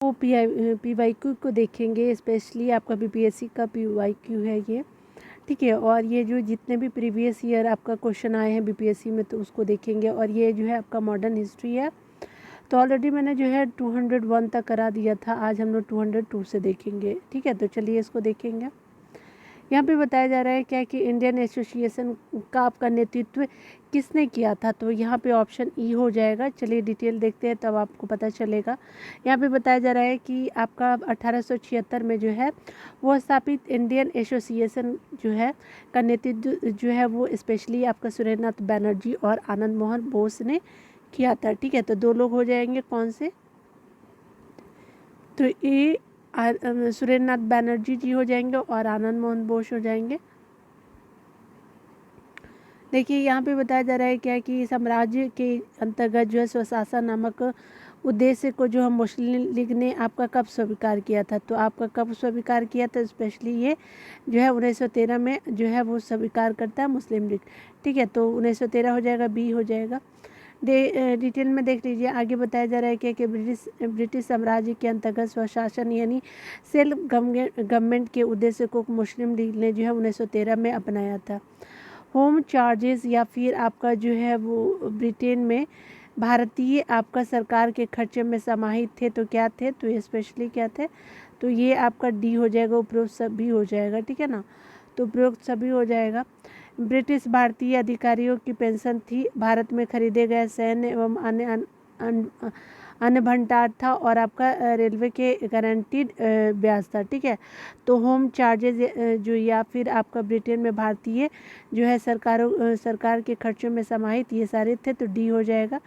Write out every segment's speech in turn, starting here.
वो PYQ को देखेंगे, स्पेशली आपका BPSC का PYQ है ये, ठीक है। और ये जो जितने भी प्रीवियस ईयर आपका क्वेश्चन आए हैं BPSC में तो उसको देखेंगे। और ये जो है आपका मॉडर्न हिस्ट्री है, तो ऑलरेडी मैंने जो है 201 तक करा दिया था, आज हम लोग 202 से देखेंगे, ठीक है। तो चलिए इसको देखेंगे। यहाँ पे बताया जा रहा है क्या कि इंडियन एसोसिएशन का आपका नेतृत्व किसने किया था, तो यहाँ पे ऑप्शन ई हो जाएगा। चलिए डिटेल देखते हैं तब आपको पता चलेगा। यहाँ पे बताया जा रहा है कि आपका 1876 में जो है वो स्थापित इंडियन एसोसिएशन जो है का नेतृत्व जो है वो स्पेशली आपका सुरेंद्रनाथ बनर्जी और आनंद मोहन बोस ने किया था, ठीक है। तो दो लोग हो जाएंगे, कौन से, तो ये सुरेंद्रनाथ बनर्जी जी हो जाएंगे और आनंद मोहन बोस हो जाएंगे। देखिए यहाँ पे बताया जा रहा है क्या कि साम्राज्य के अंतर्गत जो है स्वशासन नामक उद्देश्य को जो हम मुस्लिम लीग ने आपका कब स्वीकार किया था, तो आपका कब स्वीकार किया था, स्पेशली ये जो है 1913 में जो है वो स्वीकार करता है मुस्लिम लीग, ठीक है। तो 1913 हो जाएगा, बी हो जाएगा। डिटेल में देख लीजिए। आगे बताया जा रहा है कि ब्रिटिश साम्राज्य के अंतर्गत स्वशासन यानी सेल्फ गवर्नमेंट के उद्देश्य को मुस्लिम लीग ने जो है 1913 में अपनाया था। होम चार्जेस या फिर आपका जो है वो ब्रिटेन में भारतीय आपका सरकार के खर्चे में समाहित थे, तो क्या थे, तो ये स्पेशली क्या थे, तो ये आपका डी हो जाएगा, उपरोक्त सभी हो जाएगा, ठीक है ना। तो उपरोक्त सभी हो जाएगा। ब्रिटिश भारतीय अधिकारियों की पेंशन थी, भारत में खरीदे गए सैन्य एवं अन्य भंडार था, और आपका रेलवे के गारंटीड ब्याज था, ठीक है। तो होम चार्जेज जो या फिर आपका ब्रिटेन में भारतीय जो है सरकार के खर्चों में समाहित, ये सारे थे, तो डी हो जाएगा।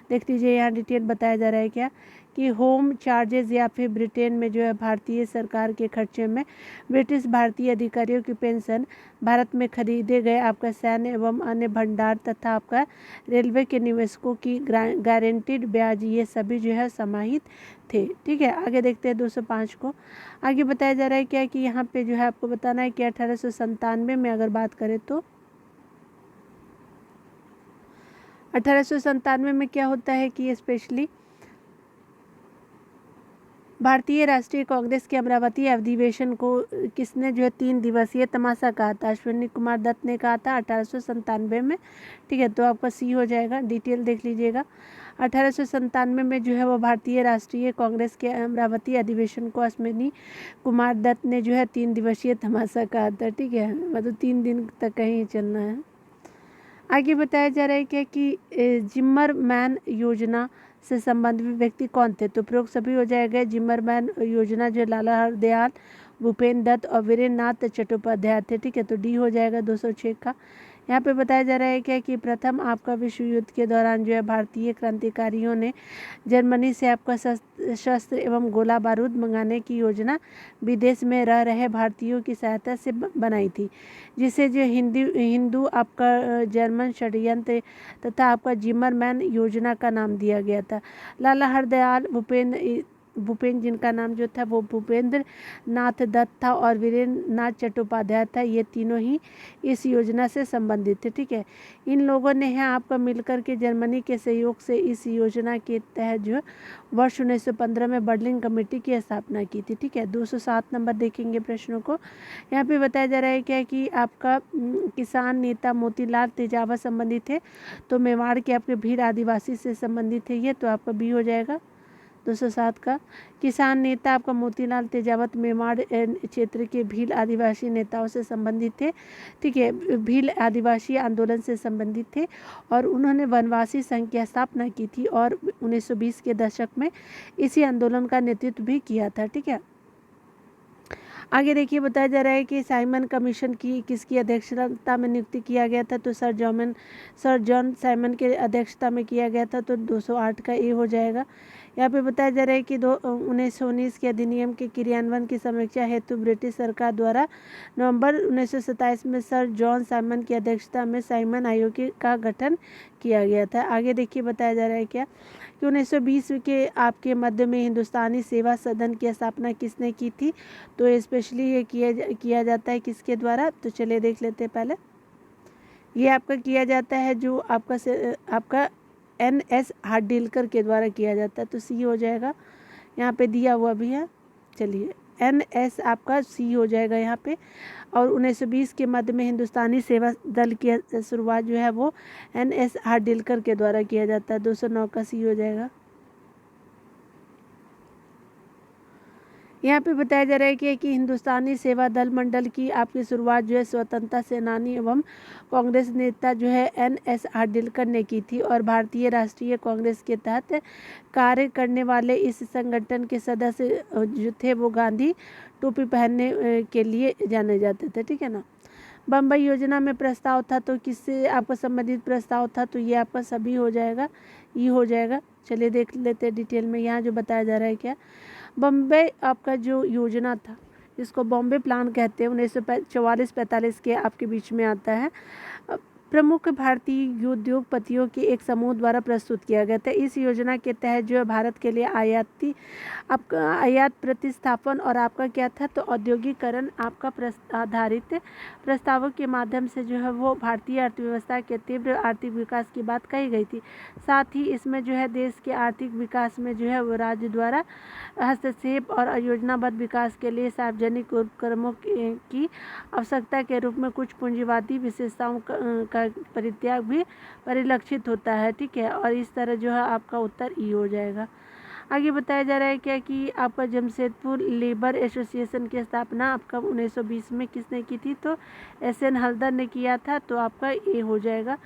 देख लीजिए यहाँ डिटेल बताया जा रहा है क्या कि होम चार्जेस या फिर ब्रिटेन में जो है भारतीय सरकार के खर्चे में ब्रिटिश भारतीय अधिकारियों की पेंशन, भारत में खरीदे गए आपका सैन्य एवं अन्य भंडार तथा आपका रेलवे के निवेशकों की गारंटीड ब्याज, ये सभी जो है समाहित थे, ठीक है। आगे देखते हैं 205 को। आगे बताया जा रहा है क्या कि यहाँ पे जो है आपको बताना है कि 1897 में अगर बात करें तो 1897 में क्या होता है कि स्पेशली भारतीय राष्ट्रीय कांग्रेस के अमरावती अधिवेशन को किसने जो है 3 दिवसीय तमाशा कहा था, अश्विनी कुमार दत्त ने कहा था 1897 में, ठीक है। तो आपका सी हो जाएगा। डिटेल देख लीजिएगा। 1897 में जो है वो भारतीय राष्ट्रीय कांग्रेस के अमरावती अधिवेशन को अश्विनी कुमार दत्त ने जो है 3 दिवसीय तमाशा कहा था, ठीक है। मतलब 3 दिन तक कहीं चलना है। आगे बताया जा रहा है क्या कि जिम्मरमैन योजना से संबंधित व्यक्ति कौन थे, तो प्रयोग सभी हो जाएगा। जिम्मरमैन योजना जो लाला हरदयाल, भूपेन्द्र दत्त और वीरेंद्र नाथ चट्टोपाध्याय थे, ठीक है। तो डी हो जाएगा 206 का। यहाँ पे बताया जा रहा है क्या कि प्रथम आपका विश्व युद्ध के दौरान जो है भारतीय क्रांतिकारियों ने जर्मनी से आपका शस्त्र एवं गोला बारूद मंगाने की योजना विदेश में रह रहे भारतीयों की सहायता से बनाई थी, जिसे जो हिंदू आपका जर्मन षड्यंत्र तथा आपका जिम्मरमैन योजना का नाम दिया गया था। लाला हरदयाल भूपेन्द्र जिनका नाम जो था वो भूपेंद्र नाथ दत्त था, और वीरेंद्र नाथ चट्टोपाध्याय था, ये तीनों ही इस योजना से संबंधित थे, ठीक है। इन लोगों ने है आपका मिलकर के जर्मनी के सहयोग से इस योजना के तहत जो वर्ष 1915 में बर्लिन कमेटी की स्थापना की थी, ठीक है। 207 नंबर देखेंगे प्रश्नों को। यहाँ पे बताया जा रहा है क्या कि आपका किसान नेता मोतीलाल तेजावत संबंधित है, तो मेवाड़ के आपके भील आदिवासी से संबंधित है ये, तो आपका बी हो जाएगा 207 का। किसान नेता आपका मोतीलाल तेजावत मेवाड़ क्षेत्र के भील आदिवासी नेताओं से संबंधित थे, ठीक है। भील आदिवासी आंदोलन से संबंधित थे, और उन्होंने वनवासी संघ की स्थापना की थी, और 1920 के दशक में इसी आंदोलन का नेतृत्व भी किया था, ठीक है। आगे देखिए बताया जा रहा है कि साइमन कमीशन की किसकी अध्यक्षता में नियुक्ति किया गया था, तो सर जॉन साइमन के अध्यक्षता में किया गया था, तो 208 का ए हो जाएगा। यहाँ पे बताया जा रहा है कि 1919 के अधिनियम के क्रियान्वयन की समीक्षा हेतु ब्रिटिश सरकार द्वारा नवंबर 1927 में सर जॉन साइमन की अध्यक्षता में साइमन आयोग का गठन किया गया था। आगे देखिए बताया जा रहा है क्या कि 1920 के आपके मध्य में हिंदुस्तानी सेवा सदन की स्थापना किसने की थी, तो स्पेशली ये किया जाता है किसके द्वारा, तो चलिए देख लेते हैं पहले। ये आपका किया जाता है जो आपका NS हार्डिल्कर के द्वारा किया जाता है, तो सी हो जाएगा। यहाँ पे दिया हुआ भी है। चलिए NS आपका C हो जाएगा यहाँ पे। और 1920 के मध्य में हिंदुस्तानी सेवा दल की शुरुआत जो है वो NS हार्डिलकर के द्वारा किया जाता है। 209 का C हो जाएगा। यहाँ पे बताया जा रहा है कि हिंदुस्तानी सेवा दल मंडल की आपकी शुरुआत जो है स्वतंत्रता सेनानी एवं कांग्रेस नेता जो है NS हार्डिलकर ने की थी और भारतीय राष्ट्रीय कांग्रेस के तहत कार्य करने वाले इस संगठन के सदस्य जो थे वो गांधी टोपी पहनने के लिए जाने जाते थे। ठीक है ना। बम्बई योजना में प्रस्ताव था तो किससे आपका संबंधित प्रस्ताव था, तो ये आपका सभी हो जाएगा, ये हो जाएगा। चलिए देख लेते हैं डिटेल में। यहाँ जो बताया जा रहा है क्या, बम्बई आपका जो योजना था जिसको बॉम्बे प्लान कहते हैं 1944-45 के आपके बीच में आता है। प्रमुख भारतीय उद्योगपतियों के एक समूह द्वारा प्रस्तुत किया गया था। इस योजना के तहत जो है भारत के लिए आयात प्रतिस्थापन और आपका क्या था, तो औद्योगिकरण आपका आधारित प्रस्तावों के माध्यम से जो है वो भारतीय अर्थव्यवस्था के तीव्र आर्थिक विकास की बात कही गई थी। साथ ही इसमें जो है देश के आर्थिक विकास में जो है वो राज्य द्वारा हस्तक्षेप और योजनाबद्ध विकास के लिए सार्वजनिक उपक्रमों की आवश्यकता के रूप में कुछ पूंजीवादी विशेषताओं का परित्याग भी परिलक्षित होता है। ठीक है। और इस तरह जो है आपका उत्तर ई हो जाएगा। आगे बताया जा रहा है क्या कि आपका जमशेदपुर लेबर एसोसिएशन की स्थापना आपका 1920 में किसने की थी, तो SN हल्दर ने किया था, तो आपका ए हो जाएगा।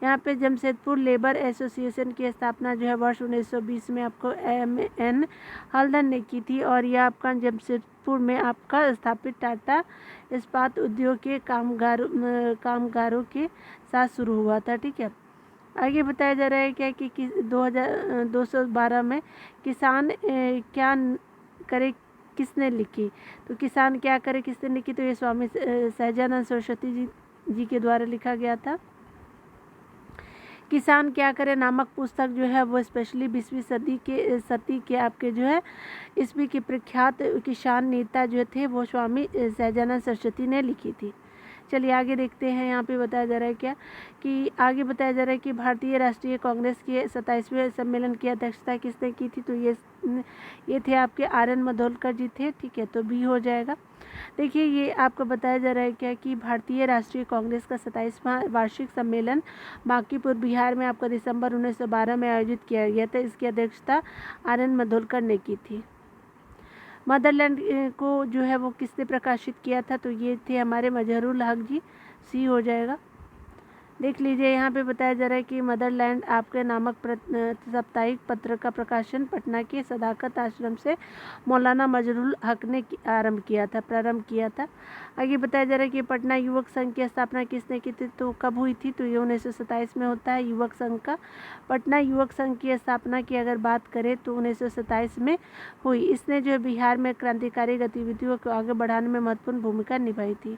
यहाँ पे जमशेदपुर लेबर एसोसिएशन की स्थापना जो है वर्ष 1920 में आपको MN हल्दर ने की थी और यह आपका जमशेदपुर में आपका स्थापित टाटा इस्पात उद्योग के कामगारों के साथ शुरू हुआ था। ठीक है। आगे बताया जा रहा है क्या कि 212 में किसान क्या करे किसने लिखी, तो किसान क्या करे किसने लिखी, तो ये स्वामी सहजानंद सरस्वती जी के द्वारा लिखा गया था। किसान क्या करे नामक पुस्तक जो है वो स्पेशली 20वीं सदी के आपके जो है ईस्वी के प्रख्यात किसान नेता जो थे वो स्वामी सहजानंद सरस्वती ने लिखी थी। चलिए आगे देखते हैं। यहाँ पे बताया जा रहा है क्या कि आगे बताया जा रहा है कि भारतीय राष्ट्रीय कांग्रेस के 27वें सम्मेलन की अध्यक्षता किसने की थी, तो ये थे आपके RN मधोलकर जी थे। ठीक है। तो बी हो जाएगा। देखिए ये आपको बताया जा रहा है क्या कि भारतीय राष्ट्रीय कांग्रेस का 27वां वार्षिक सम्मेलन बांकीपुर बिहार में आपका दिसंबर 1912 में आयोजित किया गया था। इसकी अध्यक्षता RN मधोलकर ने की थी। मदरलैंड को जो है वो किसने प्रकाशित किया था, तो ये थे हमारे मजहरुल हक जी, सी हो जाएगा। देख लीजिए यहाँ पे बताया जा रहा है कि मदरलैंड आपके नामक साप्ताहिक पत्र का प्रकाशन पटना के सदाकत आश्रम से मौलाना मजहरुल हक ने प्रारंभ किया था। आगे बताया जा रहा है कि पटना युवक संघ की स्थापना किसने की थी, तो कब हुई थी, तो ये 1927 में होता है युवक संघ का। पटना युवक संघ की स्थापना की अगर बात करें तो 1927 में हुई। इसने जो है बिहार में क्रांतिकारी गतिविधियों को आगे बढ़ाने में महत्वपूर्ण भूमिका निभाई थी।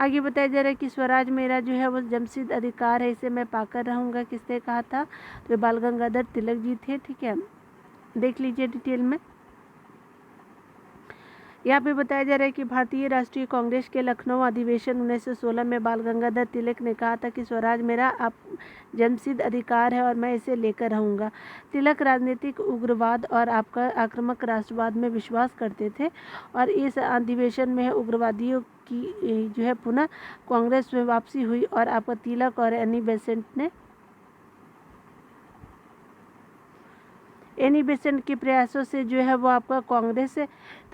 आगे बताया जा रहा है कि स्वराज मेरा जो है वो जमसिद्ध अधिकार है, इसे मैं पाकर रहूँगा किसने कहा था, तो बाल गंगाधर तिलक जी थे। ठीक है। देख लीजिए डिटेल में। यहाँ पे बताया जा रहा है कि भारतीय राष्ट्रीय कांग्रेस के लखनऊ अधिवेशन 1916 में बाल गंगाधर तिलक ने कहा था कि स्वराज मेरा आप जन्मसिद्ध अधिकार है और मैं इसे लेकर रहूँगा। तिलक राजनीतिक उग्रवाद और आपका आक्रामक राष्ट्रवाद में विश्वास करते थे और इस अधिवेशन में उग्रवादियों की जो है पुनः कांग्रेस में वापसी हुई और आपका तिलक और एनी बेसेंट के प्रयासों से जो है वो आपका कांग्रेस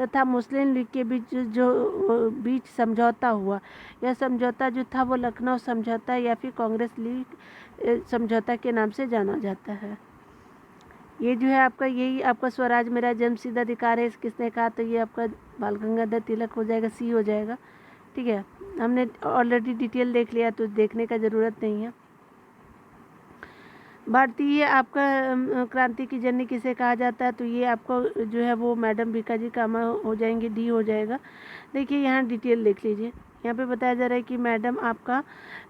तथा मुस्लिम लीग के बीच समझौता हुआ। यह समझौता जो था वो लखनऊ समझौता या फिर कांग्रेस लीग समझौता के नाम से जाना जाता है। ये जो है आपका यही आपका स्वराज मेरा जन्मसिद्ध अधिकार है, किसने कहा, तो ये आपका बाल गंगाधर तिलक हो जाएगा, सी हो जाएगा। ठीक है। हमने ऑलरेडी डिटेल देख लिया तो देखने का ज़रूरत नहीं है। भारतीय आपका क्रांति की जननी किसे कहा जाता है, तो ये आपको जो है वो मैडम भीकाजी कामा हो जाएंगे, डी हो जाएगा। देखिए यहाँ डिटेल देख लीजिए। यहाँ पे बताया जा रहा है कि मैडम आपका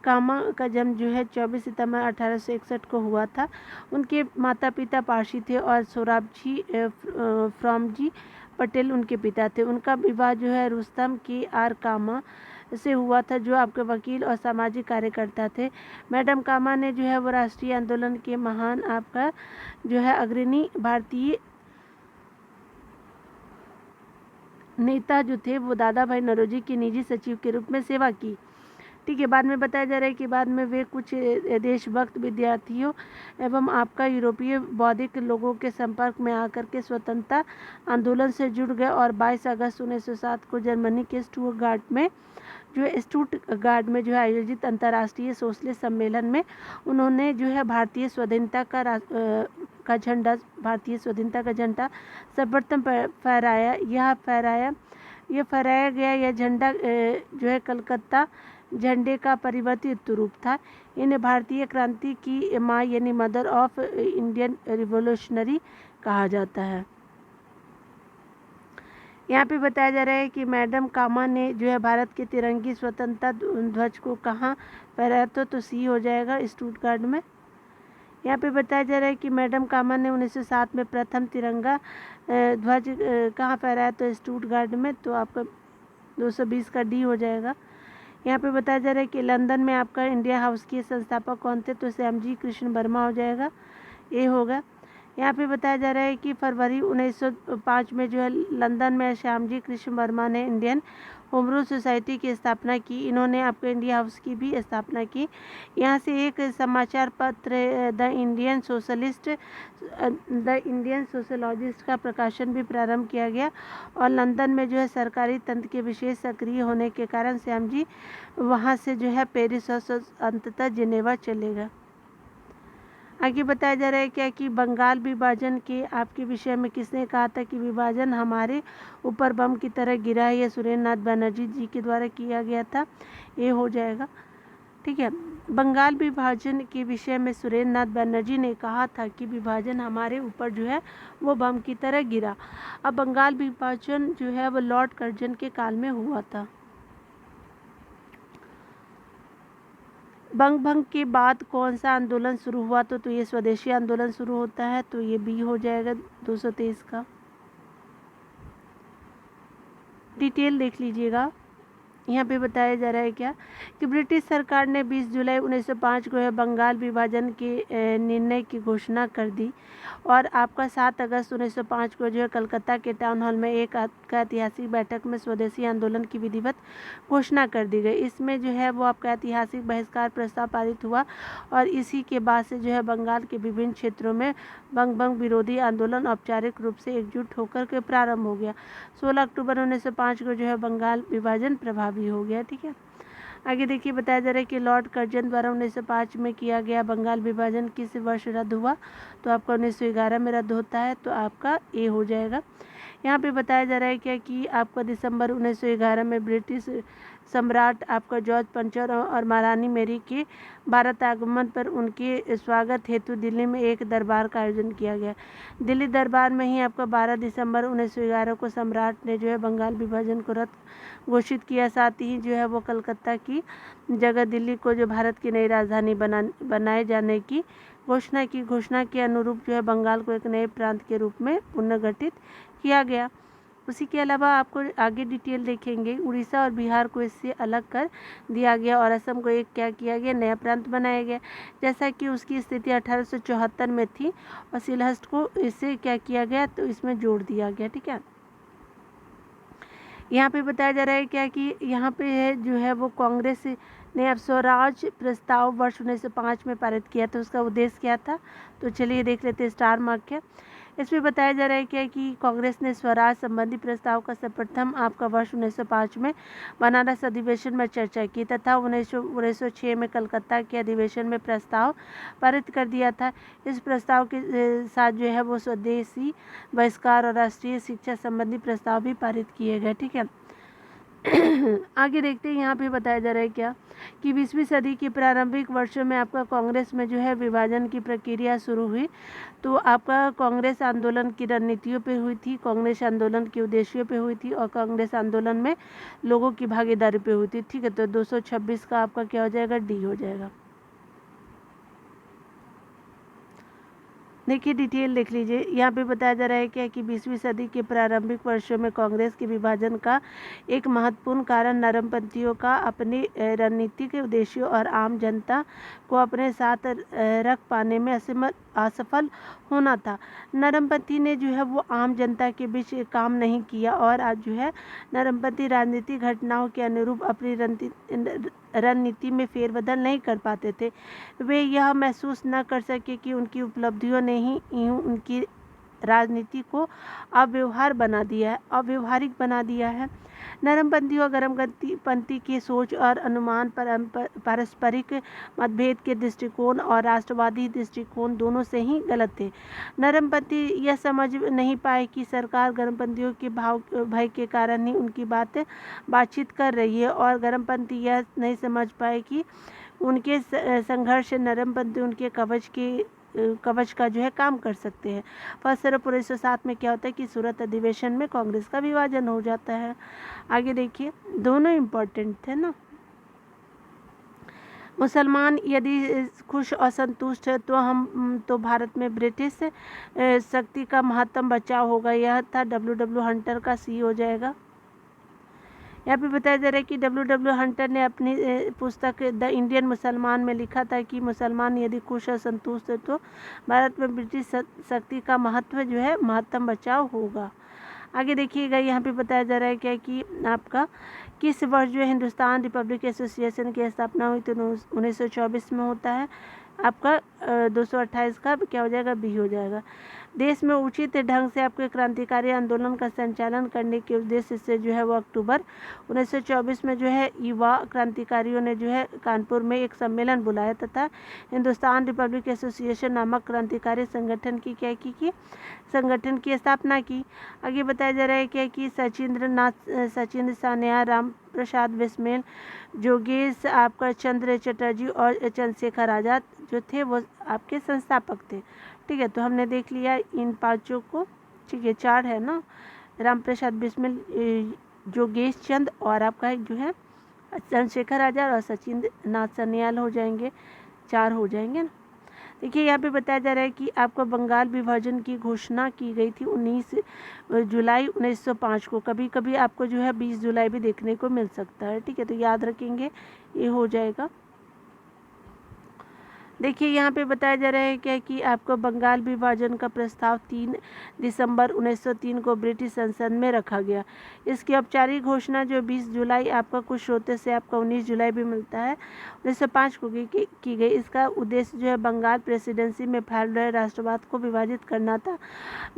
कामा का जन्म जो है 24 सितंबर 1861 को हुआ था। उनके माता पिता पारसी थे और सोराबजी फ्रॉमजी पटेल उनके पिता थे। उनका विवाह जो है रुस्तम की आर कामा से हुआ था जो आपके वकील और सामाजिक कार्यकर्ता थे। मैडम कामा ने जो है वो राष्ट्रीय आंदोलन के महान आपका जो है अग्रणी भारतीय नेता जो थे वो दादा भाई नौरोजी के निजी सचिव के रूप में सेवा की। ठीक है, बाद में बताया जा रहा है कि बाद में वे कुछ देशभक्त विद्यार्थियों एवं आपका यूरोपीय बौद्धिक लोगों के संपर्क में आकर के स्वतंत्रता आंदोलन से जुड़ गए और 22 अगस्त 1907 को जर्मनी के स्टुटगार्ट में जो है आयोजित अंतर्राष्ट्रीय सोशलिस्ट सम्मेलन में उन्होंने जो है भारतीय स्वाधीनता का झंडा सर्वप्रथम फहराया। यह फहराया गया यह झंडा जो है कलकत्ता झंडे का परिवर्तित रूप था। इन्हें भारतीय क्रांति की माँ यानी मदर ऑफ इंडियन रिवोल्यूशनरी कहा जाता है। यहाँ पे बताया जा रहा है कि मैडम कामा ने जो है भारत के तिरंगी स्वतंत्रता ध्वज को कहाँ फहराया, तो सी हो जाएगा स्टुटगार्ट में। यहाँ पे बताया जा रहा है कि मैडम कामा ने 1907 में प्रथम तिरंगा ध्वज कहाँ फहराया, तो स्टुटगार्ट में, तो आपका 220 का डी हो जाएगा। यहाँ पे बताया जा रहा है कि लंदन में आपका इंडिया हाउस के संस्थापक कौन थे, तो श्यामजी कृष्ण वर्मा हो जाएगा, ए होगा। यहाँ पे बताया जा रहा है कि फरवरी 1905 में जो है लंदन में श्यामजी कृष्ण वर्मा ने इंडियन होम रूल सोसाइटी की स्थापना की। इन्होंने आपको इंडिया हाउस की भी स्थापना की। यहाँ से एक समाचार पत्र द इंडियन सोशलॉजिस्ट का प्रकाशन भी प्रारंभ किया गया और लंदन में जो है सरकारी तंत्र के विशेष सक्रिय होने के कारण श्याम जी वहाँ से जो है पेरिस और अंततः जिनेवा चले गए। आगे बताया जा रहा है क्या कि बंगाल विभाजन के आपके विषय में किसने कहा था कि विभाजन हमारे ऊपर बम की तरह गिरा है, यह सुरेंद्र नाथ बनर्जी जी के द्वारा किया गया था, ये हो जाएगा। ठीक है, बंगाल विभाजन के विषय में सुरेंद्र नाथ बनर्जी ने कहा था कि विभाजन हमारे ऊपर जो है वो बम की तरह गिरा। अब बंगाल विभाजन जो है वो लॉर्ड कर्जन के काल में हुआ था। बंग भंग के बाद कौन सा आंदोलन शुरू हुआ, तो ये स्वदेशी आंदोलन शुरू होता है, तो ये बी हो जाएगा 223 का। डिटेल देख लीजिएगा। यहाँ पे बताया जा रहा है क्या कि ब्रिटिश सरकार ने 20 जुलाई 1905 को बंगाल विभाजन के निर्णय की घोषणा कर दी और आपका 7 अगस्त 1905 को जो है कलकत्ता के टाउन हॉल में एक ऐतिहासिक बैठक में स्वदेशी आंदोलन की विधिवत घोषणा कर दी गई। इसमें जो है वो आपका ऐतिहासिक बहिष्कार प्रस्ताव पारित हुआ और इसी के बाद से जो है बंगाल के विभिन्न क्षेत्रों में बंग विरोधी आंदोलन औपचारिक रूप से एकजुट होकर के प्रारंभ हो गया। 16 अक्टूबर 1905 को जो है बंगाल विभाजन प्रभावी हो गया। ठीक है, आगे देखिए बताया जा रहा है कि लॉर्ड कर्जन द्वारा 1905 में किया गया बंगाल विभाजन किस वर्ष रद्द हुआ, तो आपका 1911 में रद्द होता है, तो आपका ए हो जाएगा। यहाँ पे बताया जा रहा है क्या कि आपका दिसंबर 1911 में ब्रिटिश सम्राट आपका जॉर्ज पंचर और महारानी मेरी के भारत आगमन पर उनके स्वागत हेतु दिल्ली में एक दरबार का आयोजन किया गया। दिल्ली दरबार में ही आपका 12 दिसंबर 1911 को सम्राट ने जो है बंगाल विभाजन को रद्द घोषित किया। साथ ही जो है वो कलकत्ता की जगह दिल्ली को जो भारत की नई राजधानी बनाए जाने की घोषणा के अनुरूप जो है बंगाल को एक नए प्रांत के रूप में पुनर्गठित किया गया। उसी के अलावा आपको आगे डिटेल देखेंगे, उड़ीसा और बिहार को इससे अलग कर दिया गया और असम को एक क्या किया गया, नया प्रांत बनाया गया। जैसा कि उसकी स्थिति 1874 में थी और सिलहस्ट को इससे क्या किया गया, तो इसमें जोड़ दिया गया। ठीक है, यहाँ पे बताया जा रहा है क्या कि यहाँ पे है जो है वो कांग्रेस ने अब स्वराज प्रस्ताव वर्ष 1905 में पारित किया था। उसका उद्देश्य क्या था, तो चलिए देख लेते हैं स्टार मार्क क्या। इसमें बताया जा रहा है क्या कि कांग्रेस ने स्वराज संबंधी प्रस्ताव का सर्वप्रथम आपका वर्ष 1905 में बनारस अधिवेशन में चर्चा की तथा 1906 में कलकत्ता के अधिवेशन में प्रस्ताव पारित कर दिया था। इस प्रस्ताव के साथ जो है वो स्वदेशी बहिष्कार और राष्ट्रीय शिक्षा संबंधी प्रस्ताव भी पारित किए गए। ठीक है, आगे देखते हैं। यहाँ पे बताया जा रहा है क्या कि 20वीं सदी के प्रारंभिक वर्षों में आपका कांग्रेस में जो है विभाजन की प्रक्रिया शुरू हुई। तो आपका कांग्रेस आंदोलन की रणनीतियों पे हुई थी, कांग्रेस आंदोलन के उद्देश्यों पे हुई थी और कांग्रेस आंदोलन में लोगों की भागीदारी पे हुई थी। ठीक है, तो 226 का आपका क्या हो जाएगा, डी हो जाएगा। देखिए डिटेल देख लीजिए। यहाँ पे बताया जा रहा है क्या कि 20वीं सदी के प्रारंभिक वर्षों में कांग्रेस के विभाजन का एक महत्वपूर्ण कारण नरमपंथियों का अपने रणनीतिक उद्देश्यों और आम जनता को अपने साथ रख पाने में असफल होना था। नरमपंथी ने जो है वो आम जनता के बीच काम नहीं किया और आज जो है नरमपंथी राजनीतिक घटनाओं के अनुरूप अपनी रणनीति में फेरबदल नहीं कर पाते थे। वे यह महसूस न कर सके कि उनकी उपलब्धियों ने ही उनकी राजनीति को अव्यवहारिक बना दिया है। नरमपंथी और गरमपंथी की सोच और अनुमान पारस्परिक मतभेद के दृष्टिकोण और राष्ट्रवादी दृष्टिकोण दोनों से ही गलत थे। नरमपंथी यह समझ नहीं पाए कि सरकार गरमपंथियों के भय के कारण ही उनकी बातचीत कर रही है और गरमपंथी यह नहीं समझ पाए कि उनके संघर्ष नरमपंथी उनके कवच का जो है काम कर सकते हैं। फलस्वरूप 1907 में क्या होता है कि सूरत अधिवेशन में कांग्रेस का विभाजन हो जाता है। आगे देखिए, दोनों इम्पोर्टेंट थे ना। मुसलमान यदि खुश और संतुष्ट है तो भारत में ब्रिटिश शक्ति का महत्तम बचाव होगा। यह था W. हंटर का सी हो जाएगा। यहाँ पे बताया जा रहा है कि W. हंटर ने अपनी पुस्तक द इंडियन मुसलमान में लिखा था कि मुसलमान यदि खुश और संतुष्ट है तो भारत में ब्रिटिश शक्ति का महत्तम बचाव होगा। आगे देखिएगा, यहाँ पे बताया जा रहा है क्या कि आपका किस वर्ष जो है हिंदुस्तान रिपब्लिक एसोसिएशन की स्थापना हुई तो 1924 में होता है। आपका 228 का क्या हो जाएगा, बी हो जाएगा। देश में उचित ढंग से आपके क्रांतिकारी आंदोलन का संचालन करने के उद्देश्य से जो है वो अक्टूबर 1924 में जो है युवा क्रांतिकारियों ने जो है कानपुर में एक सम्मेलन बुलाया तथा हिंदुस्तान रिपब्लिक एसोसिएशन नामक क्रांतिकारी संगठन संगठन की स्थापना की। आगे बताया जा रहा है क्या कि सचिंद्र सान्याल, राम प्रसाद बिस्मिल, जोगेश आपका चंद्र चटर्जी और चंद्रशेखर आज़ाद जो थे वो आपके संस्थापक थे। ठीक है, तो हमने देख लिया इन पांचों को। ठीक है, 4 है ना, राम प्रसाद बिस्मिल, जोगेश चंद्र और आपका जो है चंद्रशेखर आज़ाद और सचिंद्र नाथ सान्याल हो जाएंगे, 4 हो जाएंगे ना। देखिए, यहाँ पे बताया जा रहा है कि आपको बंगाल विभाजन की घोषणा की गई थी 19 जुलाई 1905 को। कभी कभी आपको जो है 20 जुलाई भी देखने को मिल सकता है। ठीक है, तो याद रखेंगे, ये हो जाएगा। देखिए, यहाँ पे बताया जा रहा है क्या कि आपको बंगाल विभाजन का प्रस्ताव 3 दिसंबर 1903 को ब्रिटिश संसद में रखा गया। इसकी औपचारिक घोषणा जो 20 जुलाई आपका कुछ स्रोतों से आपका 19 जुलाई भी मिलता है 1905 को की गई। इसका उद्देश्य जो है बंगाल प्रेसिडेंसी में फैल रहे राष्ट्रवाद को विभाजित करना था।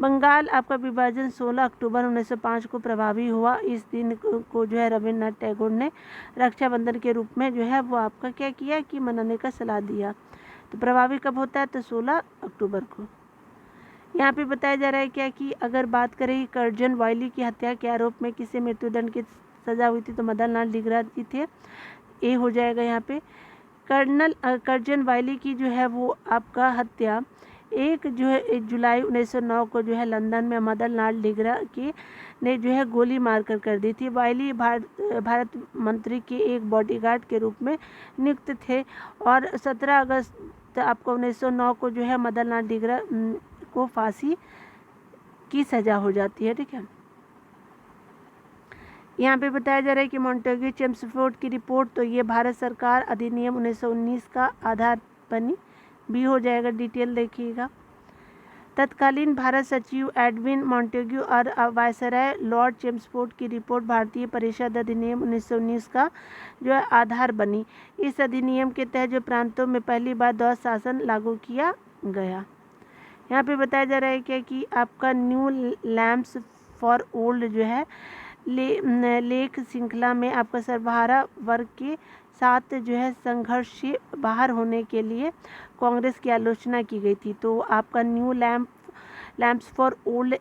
बंगाल आपका विभाजन 16 अक्टूबर 1905 को प्रभावी हुआ। इस दिन को जो है रविन्द्रनाथ टैगोर ने रक्षाबंधन के रूप में जो है वो आपका क्या किया कि मनाने का सलाह दिया। तो प्रभावी कब होता है, तो 16 अक्टूबर को। यहाँ पे बताया जा रहा है क्या कि अगर बात करें कर्जन वायली की हत्या के आरोप में किसे मृत्युदंड की सजा हुई थी तो मदन लाल ढींगरा जी थे, ए हो जाएगा। यहाँ पे कर्जन वायली की जो है वो आपका हत्या 1 जुलाई 1909 को जो है लंदन में मदन लाल ढींगरा ने जो है गोली मारकर कर दी थी। वायली भारत मंत्री के एक बॉडीगार्ड के रूप में नियुक्त थे और 17 अगस्त आपको 1909 को जो है मदन लाल ढींगरा को फांसी की सजा हो जाती है। ठीक है, यहाँ पे बताया जा रहा है कि मॉन्टेग्यू चेम्सफोर्ड की रिपोर्ट, तो ये भारत सरकार अधिनियम 1919 का आधार बनी, भी हो जाएगा। डिटेल देखिएगा। तत्कालीन भारत सचिव एडविन मॉन्टेग्यू और वायसराय लॉर्ड चेम्सफोर्ड की रिपोर्ट भारतीय परिषद अधिनियम 1919 का जो है आधार बनी। इस अधिनियम के तहत जो प्रांतों में पहली बार द्वैध शासन लागू किया गया। यहाँ पे बताया जा रहा है कि आपका न्यू लैम्प्स फॉर ओल्ड जो है लेख श्रृंखला में आपका सर्वहारा वर्ग के साथ जो है संघर्ष से बाहर होने के लिए कांग्रेस की आलोचना की गई थी। तो आपका न्यू लैम्प्स फॉर ओल्ड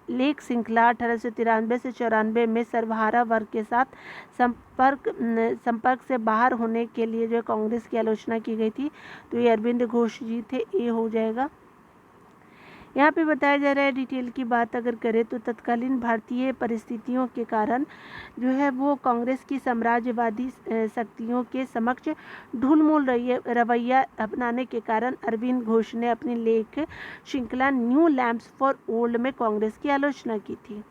लेख श्रृंखला 1893 से 94 में सर्वहारा वर्ग के साथ संपर्क से बाहर होने के लिए जो कांग्रेस की आलोचना की गई थी। तो ये अरविंद घोष जी थे, ये हो जाएगा। यहाँ पे बताया जा रहा है डिटेल की बात अगर करें तो तत्कालीन भारतीय परिस्थितियों के कारण जो है वो कांग्रेस की साम्राज्यवादी शक्तियों के समक्ष ढुलमुल रवैया अपनाने के कारण अरविंद घोष ने अपनी लेख श्रृंखला न्यू लैम्प्स फॉर ओल्ड में कांग्रेस की आलोचना की थी।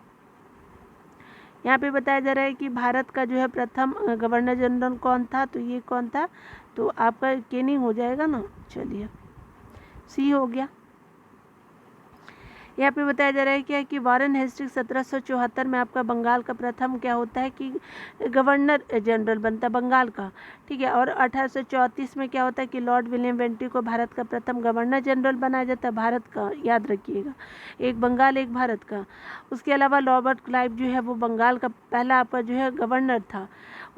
यहाँ पे बताया जा रहा है कि भारत का जो है प्रथम गवर्नर जनरल कौन था, तो ये कौन था, तो आपका केनिंग हो जाएगा ना। चलिए, सी हो गया। यहाँ पे बताया जा रहा है क्या कि वारेन हेस्टिंग्स 1774 में आपका बंगाल का प्रथम क्या होता है कि गवर्नर जनरल बनता है बंगाल का, ठीक है। और 1834 में क्या होता है कि लॉर्ड विलियम बेंटिक को भारत का प्रथम गवर्नर जनरल बनाया जाता है, भारत का, याद रखिएगा, एक बंगाल एक भारत का। उसके अलावा रॉबर्ट क्लाइव जो है वो बंगाल का पहला आपका जो है गवर्नर था।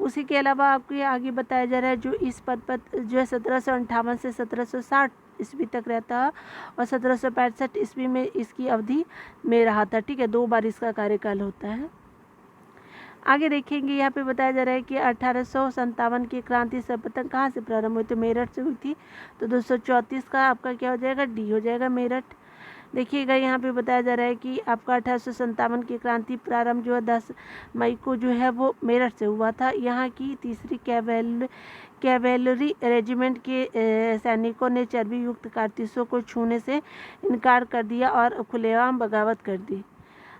उसी के अलावा आपको ये आगे बताया जा रहा है जो इस पद पर जो है 1758 से 1760 ईस्वी तक रहता है और 1765 ईस्वी में इसकी अवधि में रहा था, ठीक है। 2 बार इसका कार्यकाल होता है। आगे देखेंगे यहाँ पे बताया जा रहा है कि 1857 की क्रांति सर्वप्रथम कहाँ से प्रारंभ हुई, तो मेरठ से हुई थी। तो 234 का आपका क्या हो जाएगा, डी हो जाएगा, मेरठ। देखिएगा यहाँ पे बताया जा रहा है कि आपका 1857 की क्रांति प्रारंभ जो है 10 मई को जो है वो मेरठ से हुआ था। यहाँ की तीसरी कैवेलरी रेजिमेंट के सैनिकों ने चर्बी युक्त कारतूसों को छूने से इनकार कर दिया और खुलेआम बगावत कर दी।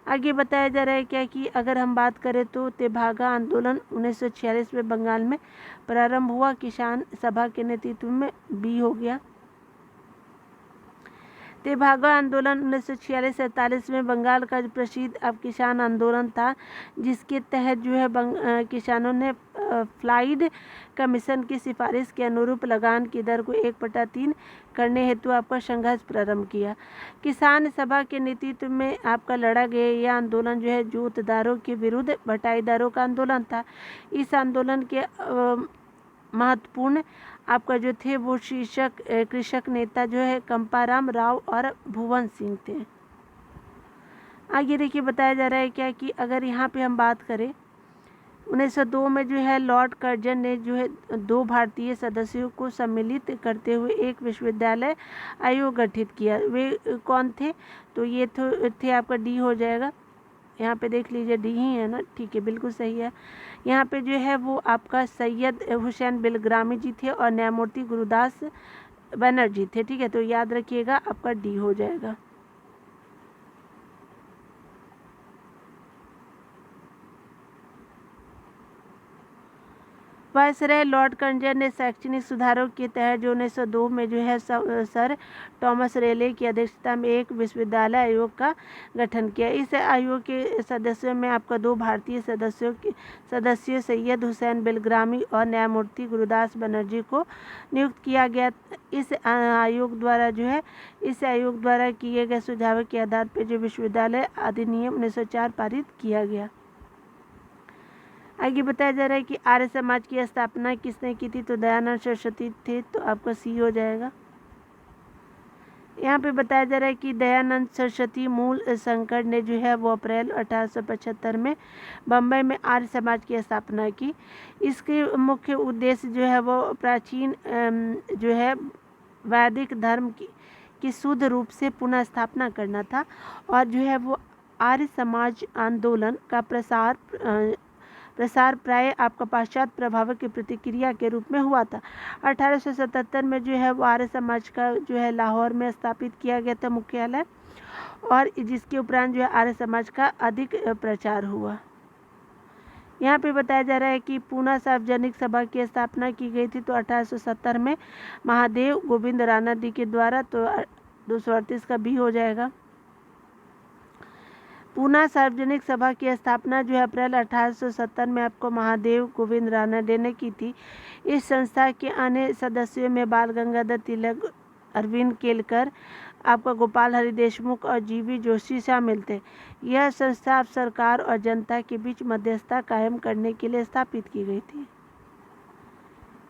आगे बताया जा रहा है क्या कि अगर हम बात करें तो तेभागा आंदोलन 1946 में बंगाल में प्रारंभ हुआ, किसान सभा के नेतृत्व में, बी हो गया। तेभागा आंदोलन 1946-47 में बंगाल का प्रसिद्ध अब किसान आंदोलन था, जिसके तहत जो है किसानों ने फ्लाइड कमीशन की सिफारिश के अनुरूप लगान की दर को 1/3 करने हेतु आपका संघर्ष प्रारंभ किया। किसान सभा के नेतृत्व में आपका लड़ा गया यह आंदोलन जो है जोतदारों के विरुद्ध बटाईदारों का आंदोलन था। इस आंदोलन के महत्वपूर्ण आपका जो थे वो कृषक नेता जो है कंपाराम राव और भुवन सिंह थे। आगे देखिए बताया जा रहा है क्या कि अगर यहाँ पे हम बात करें 1902 में जो है लॉर्ड कर्जन ने जो है 2 भारतीय सदस्यों को सम्मिलित करते हुए एक विश्वविद्यालय आयोग गठित किया। वे कौन थे, तो ये थे आपका डी हो जाएगा, यहाँ पे देख लीजिए डी ही है ना, ठीक है, बिल्कुल सही है। यहाँ पे जो है वो आपका सैयद हुसैन बिलग्रामी जी थे और न्यायमूर्ति गुरुदास बनर्जी थे, ठीक है। तो याद रखिएगा आपका डी हो जाएगा। वायसराय लॉर्ड कर्जन ने शैक्षणिक सुधारों के तहत जो 1902 में जो है सर थॉमस रेले की अध्यक्षता में एक विश्वविद्यालय आयोग का गठन किया। इस आयोग के सदस्यों में आपका 2 भारतीय सदस्यों सैयद हुसैन बिलग्रामी और न्यायमूर्ति गुरुदास बनर्जी को नियुक्त किया गया। इस आयोग द्वारा किए गए सुझावों के आधार पर जो विश्वविद्यालय अधिनियम 1904 पारित किया गया। आगे बताया जा रहा है कि आर्य समाज की स्थापना किसने की थी, तो दयानंद सरस्वती थे, तो आपका सी हो जाएगा। यहाँ पे बताया जा रहा है कि दयानंद सरस्वती मूल शंकर ने जो है वो अप्रैल 1875 में बम्बई में आर्य समाज की स्थापना की। इसके मुख्य उद्देश्य जो है वो प्राचीन जो है वैदिक धर्म की शुद्ध रूप से पुनः स्थापना करना था और जो है वो आर्य समाज आंदोलन का प्रसार प्राय आपका पाश्चात्य प्रभाव की प्रतिक्रिया के रूप में हुआ था। 1877 में जो है वो आर्य समाज का जो है लाहौर में स्थापित किया गया था मुख्यालय, और जिसके उपरांत जो है आर्य समाज का अधिक प्रचार हुआ। यहाँ पे बताया जा रहा है कि पूना सार्वजनिक सभा की स्थापना की गई थी, तो 1870 में महादेव गोविंद राणा डी के द्वारा, तो 238 का बी हो जाएगा। पूना सार्वजनिक सभा की स्थापना जो है अप्रैल 1870 में आपको महादेव गोविंद रानडे ने की थी। इस संस्था के अन्य सदस्यों में बाल गंगाधर तिलक, अरविंद केलकर, आपका गोपाल हरि देशमुख और जीवी जोशी शामिल थे। यह संस्था अब सरकार और जनता के बीच मध्यस्थता कायम करने के लिए स्थापित की गई थी।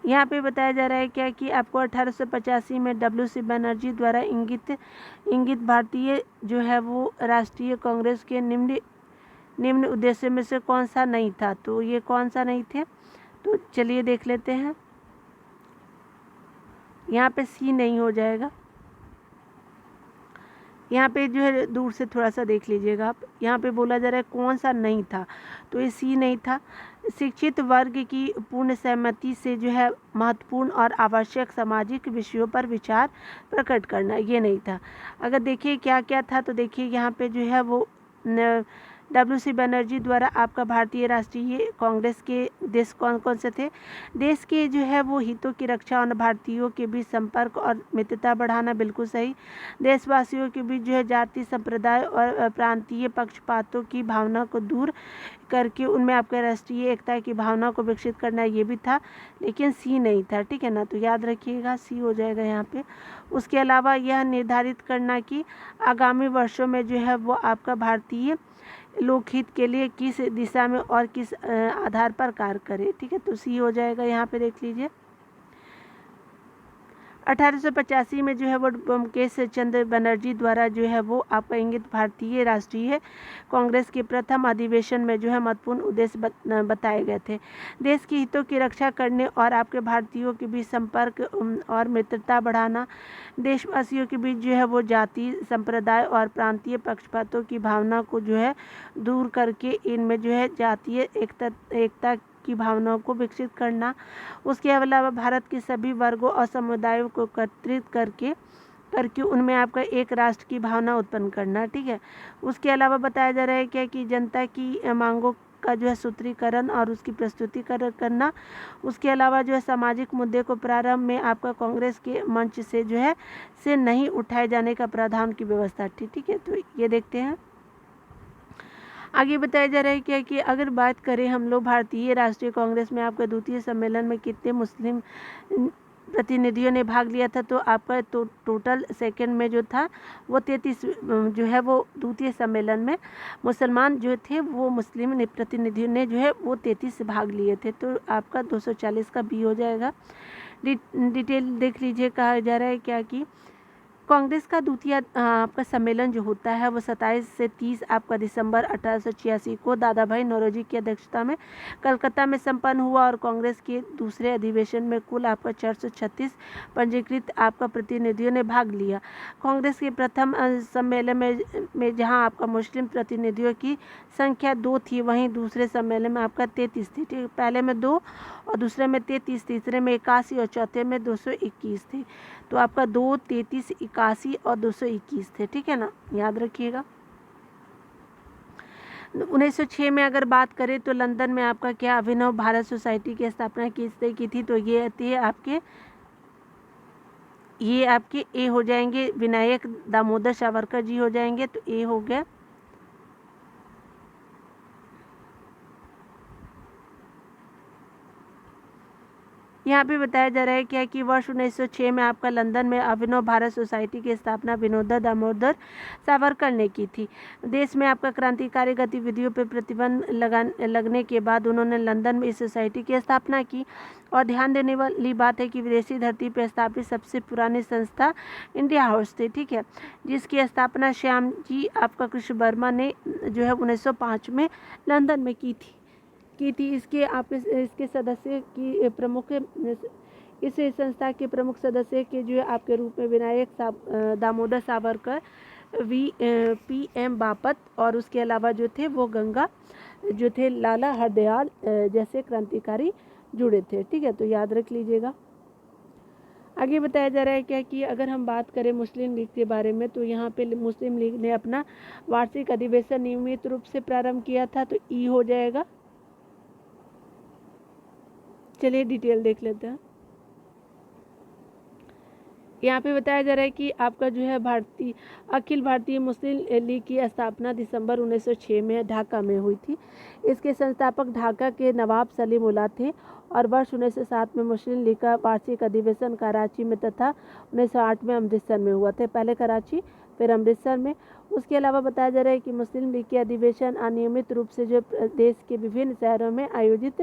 यहाँ पे बताया जा रहा है क्या कि आपको 1885 में WC बनर्जी द्वारा इंगित भारतीय जो है वो राष्ट्रीय कांग्रेस के निम्न उद्देश्य में से कौन सा नहीं था, तो ये कौन सा नहीं थे, तो चलिए देख लेते हैं। यहाँ पे सी नहीं हो जाएगा, यहाँ पे जो है दूर से थोड़ा सा देख लीजिएगा आप। यहाँ पे बोला जा रहा है कौन सा नहीं था, तो ये सी नहीं था। शिक्षित वर्ग की पूर्ण सहमति से जो है महत्वपूर्ण और आवश्यक सामाजिक विषयों पर विचार प्रकट करना, ये नहीं था। अगर देखिए क्या क्या था, तो देखिए यहाँ पे जो है वो WC बनर्जी द्वारा आपका भारतीय राष्ट्रीय कांग्रेस के उद्देश्य कौन कौन से थे? देश के जो है वो हितों की रक्षा और भारतीयों के बीच संपर्क और मित्रता बढ़ाना, बिल्कुल सही। देशवासियों के बीच जो है जाति, संप्रदाय और प्रांतीय पक्षपातों की भावना को दूर करके उनमें आपका राष्ट्रीय एकता की भावना को विकसित करना, ये भी था, लेकिन सी नहीं था, ठीक है ना, तो याद रखिएगा सी हो जाएगा यहाँ पे। उसके अलावा यह निर्धारित करना कि आगामी वर्षों में जो है वो आपका भारतीय लोकहित के लिए किस दिशा में और किस आधार पर कार्य करे, ठीक है, तो सी हो जाएगा यहाँ पे, देख लीजिए। 1885 में जो है वो बंकिम चंद्र बनर्जी द्वारा जो है वो आपका इंगित भारतीय राष्ट्रीय कांग्रेस के प्रथम अधिवेशन में जो है महत्वपूर्ण उद्देश्य बताए गए थे। देश के हितों की रक्षा करने और आपके भारतीयों के बीच संपर्क और मित्रता बढ़ाना, देशवासियों के बीच जो है वो जाति, संप्रदाय और प्रांतीय पक्षपातों की भावना को जो है दूर करके इनमें जो है जातीय एकता की भावनाओं को विकसित करना। उसके अलावा भारत के सभी वर्गों और समुदायों को एकत्रित करके उनमें आपका एक राष्ट्र की भावना उत्पन्न करना, ठीक है। उसके अलावा बताया जा रहा है क्या कि जनता की मांगों का जो है सूत्रीकरण और उसकी प्रस्तुतिकरण करना। उसके अलावा जो है सामाजिक मुद्दे को प्रारंभ में आपका कांग्रेस के मंच से जो है से नहीं उठाए जाने का प्रावधान की व्यवस्था थी, ठीक है, तो ये देखते हैं। आगे बताया जा रहा है क्या कि अगर बात करें हम लोग भारतीय राष्ट्रीय कांग्रेस में आपका द्वितीय सम्मेलन में कितने मुस्लिम प्रतिनिधियों ने भाग लिया था, तो आपका तो टोटल सेकंड में जो था वो 33 जो है वो द्वितीय सम्मेलन में मुसलमान जो थे वो मुस्लिम प्रतिनिधियों ने जो है वो 33 भाग लिए थे, तो आपका 240 का बी हो जाएगा। डिटेल देख लीजिए, कहा जा रहा है क्या कि कांग्रेस का द्वितीय आपका सम्मेलन जो होता है वो 27 से 30 आपका दिसंबर 1886 को दादा भाई नौरोजी की अध्यक्षता में कलकत्ता में संपन्न हुआ और कांग्रेस के दूसरे अधिवेशन में कुल आपका 436 पंजीकृत आपका प्रतिनिधियों ने भाग लिया। कांग्रेस के प्रथम सम्मेलन में जहां आपका मुस्लिम प्रतिनिधियों की संख्या 2 थी, वहीं दूसरे सम्मेलन में आपका 33 थी, ठीक, पहले में 2 और दूसरे में 33, तीसरे में 81 और चौथे में 221 थे, तो आपका 2, 33, 81 और 221 थे, ठीक है ना, याद रखिएगा। 1906 में अगर बात करें तो लंदन में आपका क्या अभिनव भारत सोसाइटी की स्थापना की थी, तो ये आपके ए हो जाएंगे, विनायक दामोदर सावरकर जी हो जाएंगे, तो ए हो गया। यहाँ पे बताया जा रहा है क्या कि वर्ष 1906 में आपका लंदन में अभिनव भारत सोसाइटी की स्थापना विनोद दामोदर सावरकर ने की थी। देश में आपका क्रांतिकारी गतिविधियों पर प्रतिबंध लगने के बाद उन्होंने लंदन में इस सोसाइटी की स्थापना की। और ध्यान देने वाली बात है कि विदेशी धरती पर स्थापित सबसे पुरानी संस्था इंडिया हाउस थी, ठीक है, जिसकी स्थापना श्याम जी आपका कृष्ण वर्मा ने जो है 1905 में लंदन में की थी। इसके सदस्य की प्रमुख इस संस्था के प्रमुख सदस्य के जो है आपके रूप में विनायक दामोदर सावरकर, PM बापत और उसके अलावा जो थे वो गंगा जो थे लाला हरदयाल जैसे क्रांतिकारी जुड़े थे, ठीक है, तो याद रख लीजिएगा। आगे बताया जा रहा है क्या कि अगर हम बात करें मुस्लिम लीग के बारे में, तो यहाँ पे मुस्लिम लीग ने अपना वार्षिक अधिवेशन नियमित रूप से प्रारंभ किया था, तो ई हो जाएगा। चलिए डिटेल देख लेते हैं। यहाँ पे बताया जा रहा है कि आपका जो है अखिल भारतीय मुस्लिम लीग की स्थापना दिसंबर 1906 में ढाका में हुई थी। इसके संस्थापक ढाका के नवाब सलीम उल्लाह थे और वर्ष 1907 में मुस्लिम लीग का वार्षिक अधिवेशन कराची में तथा 1908 में अमृतसर में हुआ था, पहले कराची फिर अमृतसर में। उसके अलावा बताया जा रहा है कि मुस्लिम लीग के अधिवेशन अनियमित रूप से जो देश के विभिन्न शहरों में आयोजित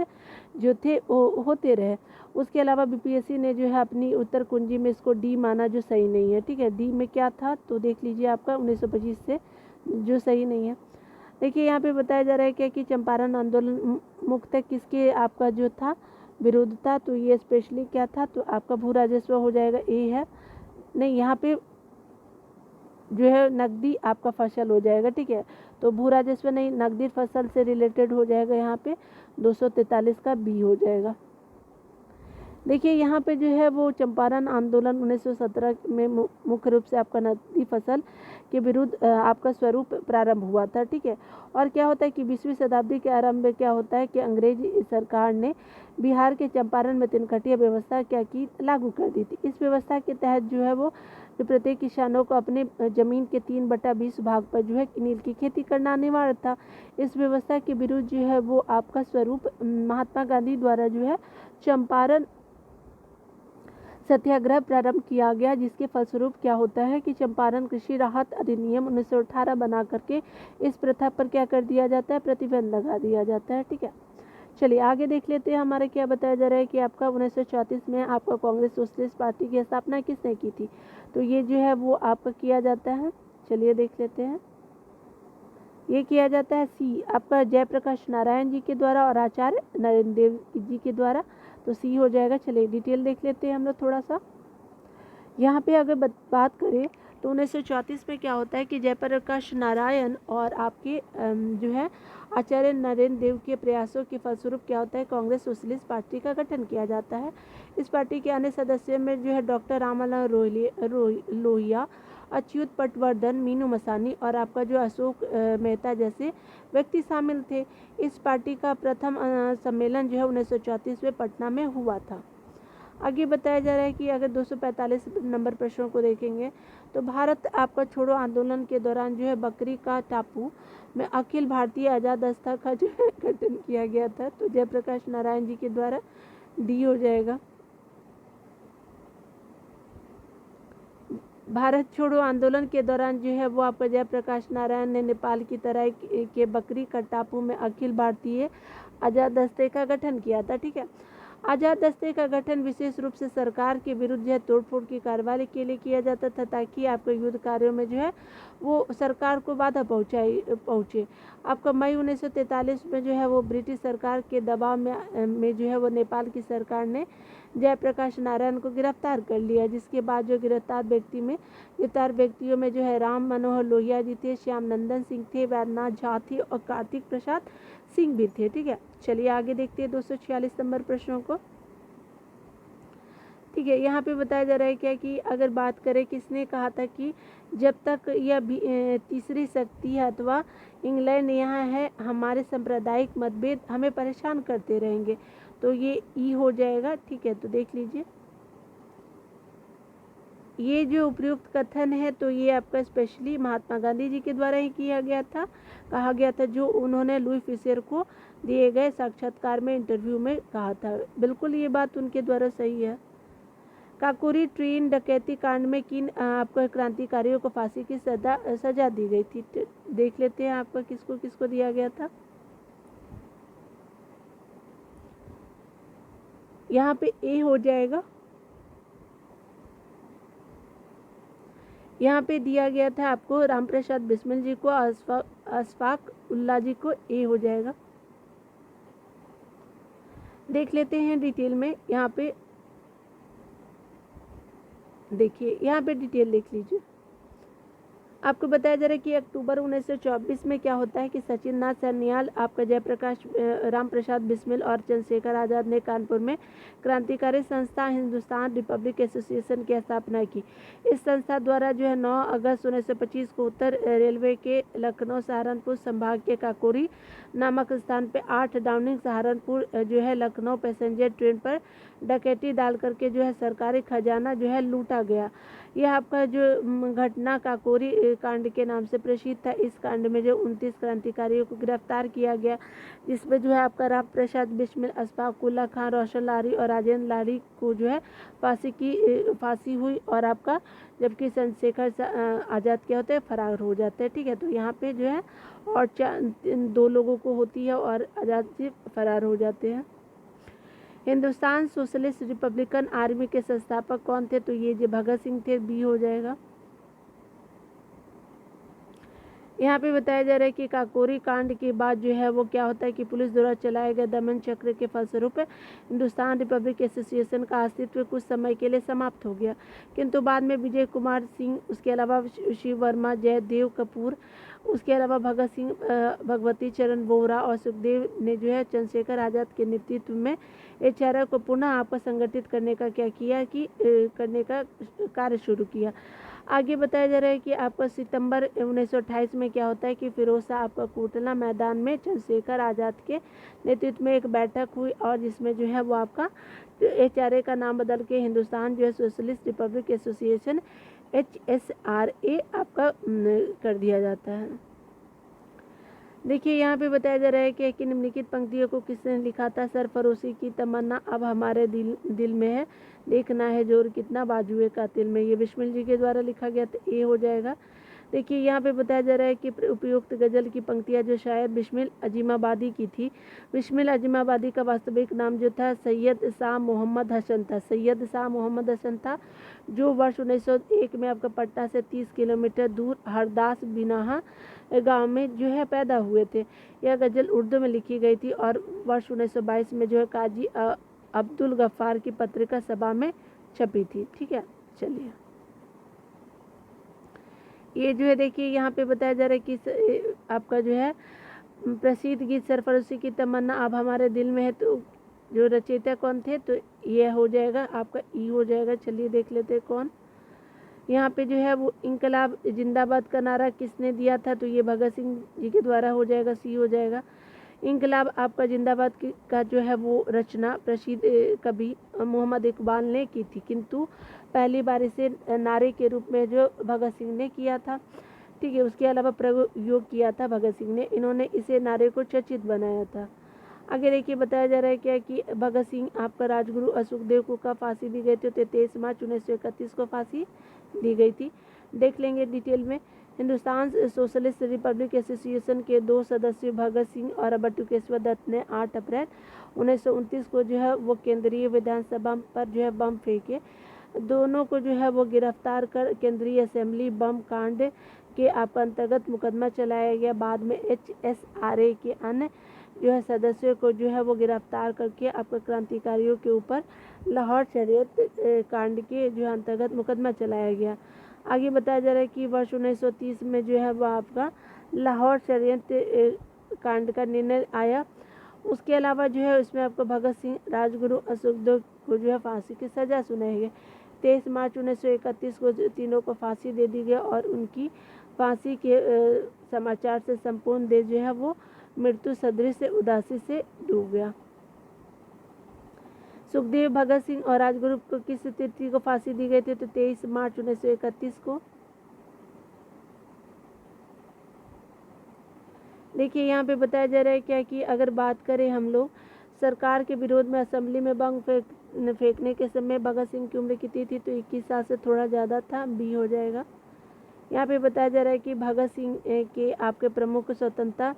जो थे होते रहे। उसके अलावा BPSC ने जो है अपनी उत्तर कुंजी में इसको डी माना, जो सही नहीं है, ठीक है, डी में क्या था तो देख लीजिए आपका 1925 से जो सही नहीं है। देखिए यहाँ पे बताया जा रहा है क्या कि चंपारण आंदोलन मुक्त किसके आपका जो था विरोध था, तो ये स्पेशली क्या था, तो आपका भू राजस्व हो जाएगा, ए है, नहीं यहाँ पे जो है नकदी आपका फसल हो जाएगा, ठीक है, तो भू राजस्व नहीं, नकदी फसल से रिलेटेड हो जाएगा, यहाँ पे 243 का बी हो जाएगा। देखिए यहाँ पे जो है वो चंपारण आंदोलन 1917 में मुख्य रूप से आपका नकदी फसल के विरुद्ध आपका स्वरूप प्रारंभ हुआ था, ठीक है। और क्या होता है कि 20वीं शताब्दी के आरंभ में क्या होता है कि अंग्रेजी सरकार ने बिहार के चंपारण में तिनकटिया व्यवस्था क्या की, लागू कर दी थी। इस व्यवस्था के तहत जो है वो प्रत्येक किसानों को अपने जमीन के 3/20 भाग पर जो है नील की खेती करना अनिवार्य था। इस व्यवस्था के विरुद्ध जो है वो आपका स्वरूप महात्मा गांधी द्वारा जो है चंपारण सत्याग्रह प्रारंभ किया गया, जिसके फलस्वरूप क्या होता है कि चंपारण कृषि राहत अधिनियम 1918 बना करके इस प्रथा पर क्या कर दिया जाता है, प्रतिबंध लगा दिया जाता है, ठीक है। चलिए आगे देख लेते हैं हमारे क्या बताया जा रहा है कि आपका 1934 में आपका कांग्रेस सोशलिस्ट पार्टी की स्थापना किसने की थी, तो ये जो है वो आपका किया जाता है। चलिए देख लेते हैं, ये किया जाता है सी आपका जयप्रकाश नारायण जी के द्वारा और आचार्य नरेंद्र देव जी के द्वारा, तो सी हो जाएगा। चलिए डिटेल देख लेते हैं हम लोग थोड़ा सा। यहाँ पे अगर बात करें तो 1934 में क्या होता है कि जयप्रकाश नारायण और आपके जो है आचार्य नरेंद्र देव के प्रयासों के फलस्वरूप क्या होता है, कांग्रेस सोशलिस्ट पार्टी का गठन किया जाता है। इस पार्टी के अन्य सदस्यों में जो है डॉक्टर रामालाल लोहिया, अच्युत पटवर्धन, मीनू मसानी और आपका जो अशोक मेहता जैसे व्यक्ति शामिल थे। इस पार्टी का प्रथम सम्मेलन जो है 1934 में पटना में हुआ था। आगे बताया जा रहा है कि अगर 245 नंबर प्रश्नों को देखेंगे तो भारत आपका छोड़ो आंदोलन के दौरान जो है बकरी का टापू में अखिल भारतीय आजाद संस्था का जो है गठन किया गया था, तो जयप्रकाश नारायण जी के द्वारा डी हो जाएगा। भारत छोड़ो आंदोलन के दौरान जो है वो आपका जयप्रकाश नारायण ने नेपाल की तराई के बकरी का टापू में अखिल भारतीय आजाद दस्ते का गठन किया था, ठीक है। आजाद दस्ते का गठन विशेष रूप से सरकार के विरुद्ध जो है तोड़फोड़ की कार्रवाई के लिए किया जाता था, ताकि आपके युद्ध कार्यों में जो है वो सरकार को बाधा पहुँचे। आपका मई 1943 में जो है वो ब्रिटिश सरकार के दबाव में जो है वो नेपाल की सरकार ने जयप्रकाश नारायण को गिरफ्तार कर लिया, जिसके बाद जो गिरफ्तार व्यक्तियों में जो है राम मनोहर लोहिया जी थे, श्याम नंदन सिंह थे, वैद्यनाथ झा थे और कार्तिक प्रसाद सिंह भी थे, ठीक है। चलिए आगे देखते हैं 246 नंबर प्रश्नों को, ठीक है। यहाँ पे बताया जा रहा है क्या कि अगर बात करें किसने कहा था कि जब तक यह तीसरी शक्ति है अथवा इंग्लैंड यहाँ है, हमारे सांप्रदायिक मतभेद हमें परेशान करते रहेंगे, तो ये ई हो जाएगा, ठीक है। तो देख लीजिए ये जो उपयुक्त कथन है तो ये आपका स्पेशली महात्मा गांधी जी के द्वारा ही किया गया था, कहा गया था, जो उन्होंने लुई फिशर को दिए गए साक्षात्कार में इंटरव्यू में कहा था। बिल्कुल ये बात उनके द्वारा सही है। काकोरी ट्रेन डकैती कांड में किन आपको क्रांतिकारियों को फांसी की सजा दी गई थी, देख लेते हैं आपका किसको किसको दिया गया था। यहाँ पे ए हो जाएगा, यहाँ पे दिया गया था आपको राम प्रसाद बिस्मिल जी को, अशफाक उल्लाह जी को, ए हो जाएगा। देख लेते हैं डिटेल में, यहाँ पे देखिए, यहाँ पे डिटेल देख लीजिए। आपको बताया जा रहा है कि अक्टूबर 1924 में क्या होता है कि सचिन नाथ सन्याल, आपका जयप्रकाश राम प्रसाद बिस्मिल और चंद्रशेखर आज़ाद ने कानपुर में क्रांतिकारी संस्था हिंदुस्तान रिपब्लिक एसोसिएशन की स्थापना की। इस संस्था द्वारा जो है 9 अगस्त 1925 को उत्तर रेलवे के लखनऊ सहारनपुर संभाग के काकोरी नामक स्थान पर 8 डाउनिंग सहारनपुर जो है लखनऊ पैसेंजर ट्रेन पर डकैती डाल करके जो है सरकारी खजाना जो है लूटा गया। यह आपका जो घटना काकोरी कांड के नाम से प्रसिद्ध था। इस कांड में जो 29 क्रांतिकारियों को गिरफ्तार किया गया, जिसमें जो है आपका राम प्रसाद बिस्मिल, अशफाक उल्लाह खान, रोशन लारी और राजेंद्र लारी को जो है फांसी हुई, और आपका जबकि चंद्रशेखर आज़ाद क्या होते हैं, फरार हो जाते हैं, ठीक है। तो यहाँ पे जो है और 2 लोगों को होती है और आज़ाद जी फरार हो जाते हैं। हिंदुस्तान सोशलिस्ट रिपब्लिकन आर्मी के संस्थापक कौन थे, तो ये जो भगत सिंह थे, बी हो जाएगा। यहाँ पे बताया जा रहा है कि काकोरी कांड के बाद जो है वो क्या होता है कि पुलिस द्वारा चलाए गए दमन चक्र के फलस्वरूप हिंदुस्तान रिपब्लिक एसोसिएशन का अस्तित्व कुछ समय के लिए समाप्त हो गया, किंतु बाद में विजय कुमार सिंह, उसके अलावा शिव वर्मा, जयदेव कपूर, उसके अलावा भगत सिंह, भगवती चरण वोहरा और सुखदेव ने जो है चंद्रशेखर आज़ाद के नेतृत्व में HRI को पुनः आपका संगठित करने का क्या किया कि करने का कार्य शुरू किया। आगे बताया जा रहा है कि आपका सितंबर 1928 में क्या होता है कि फिरोज शाह आपका कोटला मैदान में चंद्रशेखर आज़ाद के नेतृत्व में एक बैठक हुई और जिसमें जो है वो आपका HRA का नाम बदल के हिंदुस्तान जो है सोशलिस्ट रिपब्लिक एसोसिएशन HSRA आपका कर दिया जाता है। देखिए यहाँ पे बताया जा रहा है कि निम्नलिखित पंक्तियों को किसने लिखा था। सरफरोशी की तमन्ना अब हमारे दिल में है, देखना है जोर कितना बाजुए कातिल में, ये बिस्मिल जी के द्वारा लिखा गया, तो ये हो जाएगा। देखिए यहाँ पे बताया जा रहा है कि उपयुक्त गज़ल की पंक्तियाँ जो शायद बिस्मिल अजीमाबादी की थी। बिस्मिल अजीमाबादी का वास्तविक नाम जो था सैयद शाह मोहम्मद हसन था। सैयद शाह मोहम्मद हसन था, जो वर्ष 1901 में आपका पटना से 30 किलोमीटर दूर हरदास बिनाहा गांव में जो है पैदा हुए थे। यह गज़ल उर्दू में लिखी गई थी और वर्ष 1922 में जो है काजी अब्दुल गफ्फार की पत्रिका सभा में छपी थी। ठीक है, चलिए ये जो है देखिए यहाँ पे बताया जा रहा है कि आपका जो है प्रसिद्ध गीत सरफरोशी की तमन्ना अब हमारे दिल में है, तो जो रचयिता कौन थे, तो यह हो जाएगा आपका ई हो जाएगा। चलिए देख लेते हैं कौन। यहाँ पे जो है वो इंकलाब जिंदाबाद का नारा किसने दिया था, तो ये भगत सिंह जी के द्वारा हो जाएगा, सी हो जाएगा। इंकलाब आपका जिंदाबाद का जो है वो रचना प्रसिद्ध कवि मोहम्मद इकबाल ने की थी, किंतु पहली बार इसे नारे के रूप में जो भगत सिंह ने किया था। ठीक है, उसके अलावा प्रयोग किया था भगत सिंह ने, इन्होंने इसे नारे को चर्चित बनाया था। आगे देखिए बताया जा रहा है क्या कि भगत सिंह आपका राजगुरु अशोकदेव को कब फांसी दी गई थी, तो 23 मार्च 1931 को फांसी दी गई थी। देख लेंगे डिटेल में। हिंदुस्तान सोशलिस्ट रिपब्लिक एसोसिएशन के 2 सदस्यों भगत सिंह और बटुकेश्वर दत्त ने 8 अप्रैल 1929 को जो है वो केंद्रीय विधानसभा पर जो है बम फेंके। दोनों को जो है वो गिरफ्तार कर केंद्रीय असेंबली बम कांड के अंतर्गत मुकदमा चलाया गया। बाद में HSRA के अन्य जो है सदस्यों को जो है वो गिरफ्तार करके आपका क्रांतिकारियों के ऊपर लाहौर शरीयत कांड के जो है अंतर्गत मुकदमा चलाया गया। आगे बताया जा रहा है कि वर्ष 1930 में जो है वो आपका लाहौर शरीयत कांड का निर्णय आया। उसके अलावा जो है उसमें आपको भगत सिंह, राजगुरु अशोकदेव को जो है फांसी की सज़ा सुनाई गई। 23 मार्च 1931 को तीनों को फांसी दे दी गई और उनकी फांसी के समाचार से संपूर्ण देश जो है वो मृत्यु सदृश उदासी से डूब गया। सुखदेव, भगत सिंह और राजगुरु को किस तिथि को फांसी दी गई थी, तो 23 मार्च 1931 को। देखिए यहाँ पे बताया जा रहा है क्या कि अगर बात करें हम लोग सरकार के विरोध में असेंबली में बम फेंकने के समय भगत सिंह की उम्र कितनी थी, तो 21 साल से थोड़ा ज़्यादा था, बी हो जाएगा। यहाँ पे बताया जा रहा है कि भगत सिंह के आपके प्रमुख स्वतंत्रता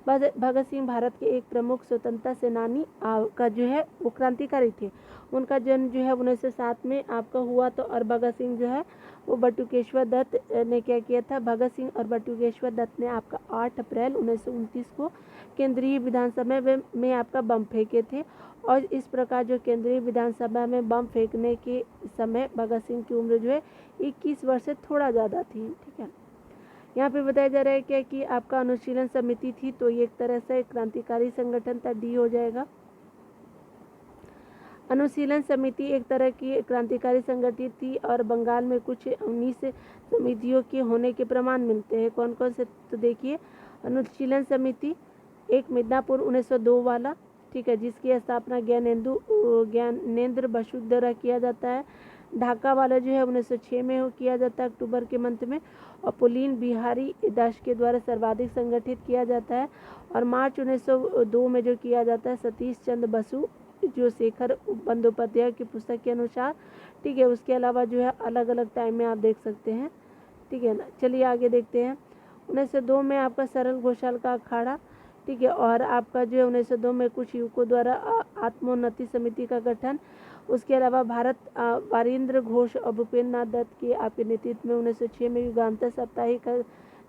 भगत सिंह भारत के एक प्रमुख स्वतंत्रता सेनानी का जो है वो क्रांतिकारी थे। उनका जन्म जो है 1907 में आपका हुआ, तो और भगत सिंह जो है वो बटुकेश्वर दत्त ने क्या किया था। भगत सिंह और बटुकेश्वर दत्त ने आपका 8 अप्रैल 1929 को केंद्रीय विधानसभा में आपका बम फेंके थे और इस प्रकार जो केंद्रीय विधानसभा में बम फेंकने के समय भगत सिंह की उम्र जो है 21 वर्ष से थोड़ा ज़्यादा थी। ठीक है, यहाँ पे बताया जा रहा है क्या कि आपका अनुशीलन समिति थी, तो ये एक तरह से क्रांतिकारी संगठन था, डी हो जाएगा। अनुशीलन समिति एक तरह की क्रांतिकारी संगठन थी और बंगाल में कुछ 19 समितियों के होने के प्रमाण मिलते हैं। कौन कौन से, तो देखिए अनुशीलन समिति एक मिदनापुर 1902 वाला, ठीक है, जिसकी स्थापना ज्ञानेंद्र बसु द्वारा किया जाता है। ढाका वाला जो है 1906 में किया जाता है अक्टूबर के मंथ में, और पुलीन बिहारी दास के द्वारा सर्वाधिक संगठित किया जाता है। और मार्च 1902 में जो किया जाता है सतीश चंद्र बसु जो शेखर बंदोपाध्याय की पुस्तक के अनुसार। ठीक है, उसके अलावा जो है अलग अलग टाइम में आप देख सकते हैं। ठीक है ना, चलिए आगे देखते हैं। 1902 में आपका सरल घोषाल का अखाड़ा, ठीक है, और आपका जो है 1902 में कुछ युवकों द्वारा आत्मोन्नति समिति का गठन। उसके अलावा भारत वारिंद्र घोष और भूपेंद्र नाथ दत्त के आपके नेतृत्व में 1906 में युगांतर साप्ताहिक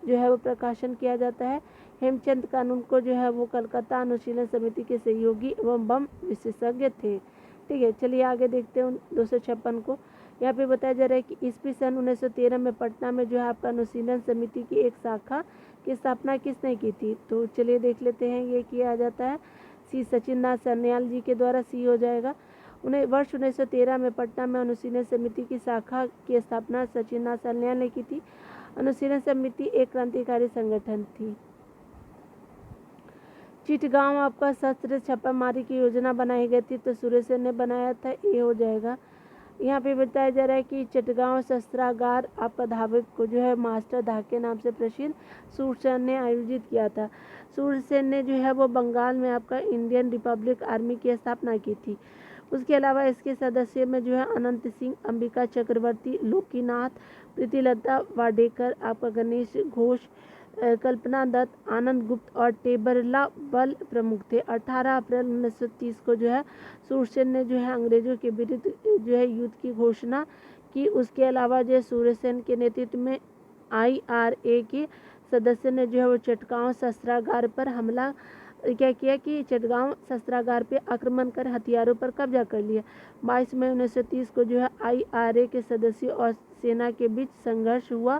जो है वो प्रकाशन किया जाता है। हेमचंद कानून को जो है वो कलकत्ता अनुशीलन समिति के सहयोगी एवं बम विशेषज्ञ थे। ठीक है, चलिए आगे देखते हैं 256 को। यहाँ पे बताया जा रहा है कि ईस्वी सन 1913 में पटना में जो है आपका अनुशीलन समिति की एक शाखा की स्थापना किसने की थी? तो चलिए देख लेते हैं। ये किया जाता है सी सचिन नाथ सन्याल जी के द्वारा। सी हो जाएगा। वर्ष 1913 में पटना में अनुशीलन समिति की शाखा की स्थापना सचिन नाथ सन्याल ने की थी। अनुशीलन समिति एक क्रांतिकारी संगठन थी। चिटगांव आपका शस्त्र छापामारी की योजना बनाई गई थी, तो सुरेशन ने बनाया था। ये हो जाएगा। यहाँ पे बताया जा रहा है कि चिटगांव शस्त्रागार आपका धावे को जो है मास्टर धा के नाम से प्रसिद्ध सूरसेन ने आयोजित किया था। सूरसेन ने जो है वो बंगाल में आपका इंडियन रिपब्लिक आर्मी की स्थापना की थी। उसके अलावा इसके सदस्य में जो है अनंत सिंह, अंबिका चक्रवर्ती, लोकीनाथ, प्रीतिलता वाडेकर, आपका गणेश घोष, कल्पना दत्त, आनंद गुप्त और टेबरला बल प्रमुख थे। 18 अप्रैल 1930 को जो है सूरसेन ने जो है अंग्रेजों के विरुद्ध जो है युद्ध की घोषणा की। उसके अलावा जो है सूरसेन के नेतृत्व में IRA के सदस्य ने जो है वो चटगांव शस्त्रागार पर हमला क्या किया कि चटगांव शस्त्रागार पे आक्रमण कर हथियारों पर कब्जा कर लिया। 22 मई 1930 को जो है IRA के सदस्यों और सेना के बीच संघर्ष हुआ,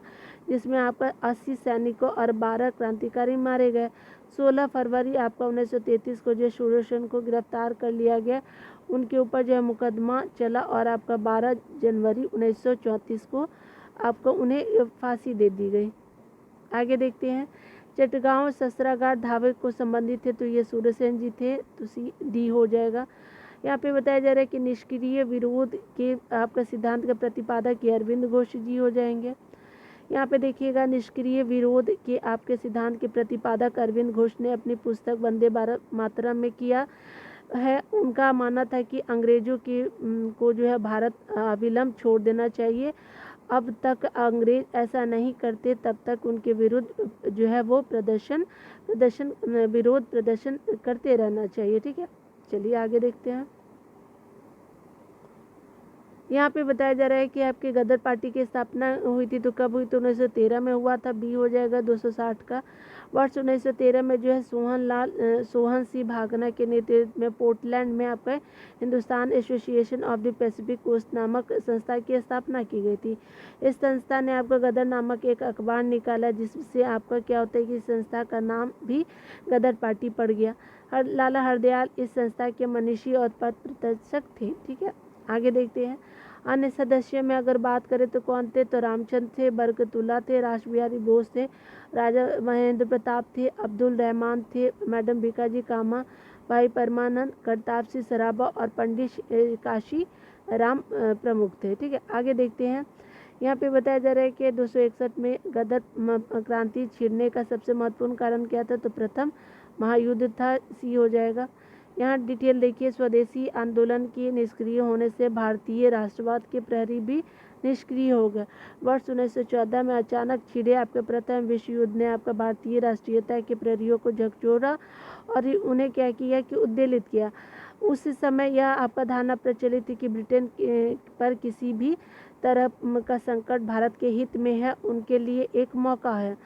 जिसमें आपका 80 सैनिकों और 12 क्रांतिकारी मारे गए। 16 फरवरी आपका 1933 को जो सूरसेन को गिरफ्तार कर लिया गया। उनके ऊपर जो है मुकदमा चला और आपका 12 जनवरी 1934 को आपको उन्हें फांसी दे दी गई। आगे देखते हैं। चटगांव शस्त्रागार धावे को संबंधित थे, तो ये सूरसेन जी थे, तो सी डी हो जाएगा। यहाँ पे बताया जा रहा है कि निष्क्रिय विरोध के आपका सिद्धांत का प्रतिपादक ये अरविंद घोष जी हो जाएंगे। यहाँ पे देखिएगा, निष्क्रिय विरोध के आपके सिद्धांत के प्रतिपादक अरविंद घोष ने अपनी पुस्तक वंदे भारत मातरम में किया है। उनका मानना था कि अंग्रेजों के को जो है भारत अविलंब छोड़ देना चाहिए। अब तक अंग्रेज ऐसा नहीं करते तब तक उनके विरुद्ध जो है वो विरोध प्रदर्शन करते रहना चाहिए। ठीक है, चलिए आगे देखते हैं। यहाँ पे बताया जा रहा है कि आपके गदर पार्टी की स्थापना हुई थी, तो कब हुई? तो 1913 में हुआ था। बी हो जाएगा 260 का। वर्ष 1913 में जो है सोहन सिंह भागना के नेतृत्व में पोर्टलैंड में आपका Hindustan association of the Pacific coast नामक संस्था की स्थापना की गई थी। इस संस्था ने आपका गदर नामक एक अखबार निकाला, जिससे आपका क्या होता है कि संस्था का नाम भी गदर पार्टी पड़ गया। लाला हरदयाल इस संस्था के मनीषी और पद प्रदर्शक थे। ठीक है, आगे देखते हैं। अन्य सदस्यों में अगर बात करें तो कौन थे? तो रामचंद्र थे, बरकतुल्ला थे, रास बिहारी बोस थे, राजा महेंद्र प्रताप थे, अब्दुल रहमान थे, मैडम भिकाजी कामा, भाई परमानंद, करतार सिंह सराबा और पंडित काशी राम प्रमुख थे। ठीक है, आगे देखते हैं। यहाँ पे बताया जा रहा है कि 261 में गदर क्रांति छिड़ने का सबसे महत्वपूर्ण कारण क्या था? तो प्रथम महायुद्ध था। सी हो जाएगा। यहाँ डिटेल देखिए। स्वदेशी आंदोलन के निष्क्रिय होने से भारतीय राष्ट्रवाद के प्रहरी भी निष्क्रिय हो गए। वर्ष 1914 में अचानक छिड़े आपके प्रथम विश्व युद्ध ने आपका भारतीय राष्ट्रीयता के प्रहरियों को झकझोरा और उन्हें क्या किया कि उद्वेलित किया। उस समय यह आपका धारणा प्रचलित थी कि ब्रिटेन पर किसी भी तरह का संकट भारत के हित में है, उनके लिए एक मौका है।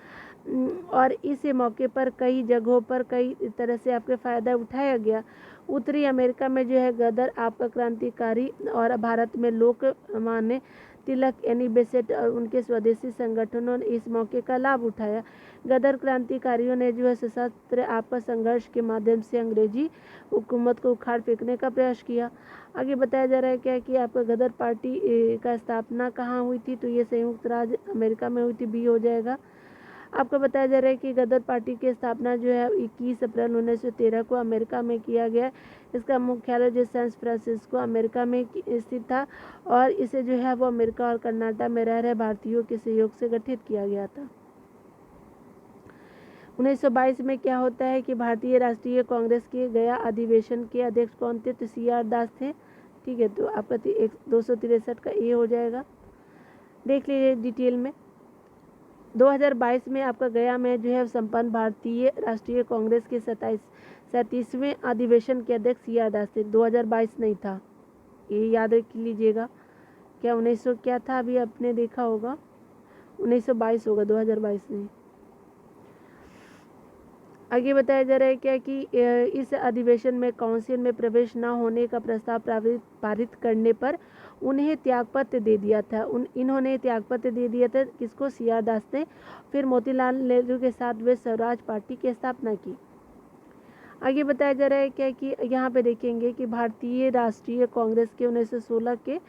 और इस मौके पर कई जगहों पर कई तरह से आपके फ़ायदा उठाया गया। उत्तरी अमेरिका में जो है गदर आपका क्रांतिकारी और भारत में लोकमान्य तिलक एनी बेसेंट और उनके स्वदेशी संगठनों ने इस मौके का लाभ उठाया। गदर क्रांतिकारियों ने जो है सशस्त्र आपका संघर्ष के माध्यम से अंग्रेजी हुकूमत को उखाड़ फेंकने का प्रयास किया। आगे बताया जा रहा है क्या कि आपका गदर पार्टी का स्थापना कहाँ हुई थी? तो ये संयुक्त राज्य अमेरिका में हुई थी। बी हो जाएगा। आपको बताया जा रहा है कि गदर पार्टी की स्थापना जो है 21 अप्रैल 1913 को अमेरिका में किया गया। इसका मुख्यालय जो सैन फ्रांसिस्को अमेरिका में स्थित था और इसे जो है वो अमेरिका और कर्नाटक में रह रहे भारतीयों के सहयोग से गठित किया गया था। 1922 में क्या होता है कि भारतीय राष्ट्रीय कांग्रेस के गया अधिवेशन के अध्यक्ष कौन थे? तो CR दास थे। ठीक है, तो आपका 263 का ए हो जाएगा। देख लीजिए डिटेल में। 2022 में आपका गया में जो है संपन्न भारतीय राष्ट्रीय कांग्रेस के 37वें अधिवेशन के अध्यक्ष CR दास थे। 2022 नहीं था, ये याद रख लीजिएगा। क्या 1900 क्या था? अभी आपने देखा होगा 1922 होगा, 2022 नहीं। आगे बताया जा रहा है क्या कि इस अधिवेशन में काउंसिल में प्रवेश न होने का प्रस्ताव पारित करने पर उन्हें त्यागपत्र दे दिया था। इन्होंने त्यागपत्र दे दिया था किसको? CR दास ने। फिर मोतीलाल नेहरू के साथ वे स्वराज पार्टी की स्थापना की। आगे बताया जा रहा है क्या कि यहाँ पे देखेंगे कि भारतीय राष्ट्रीय कांग्रेस के 1916 के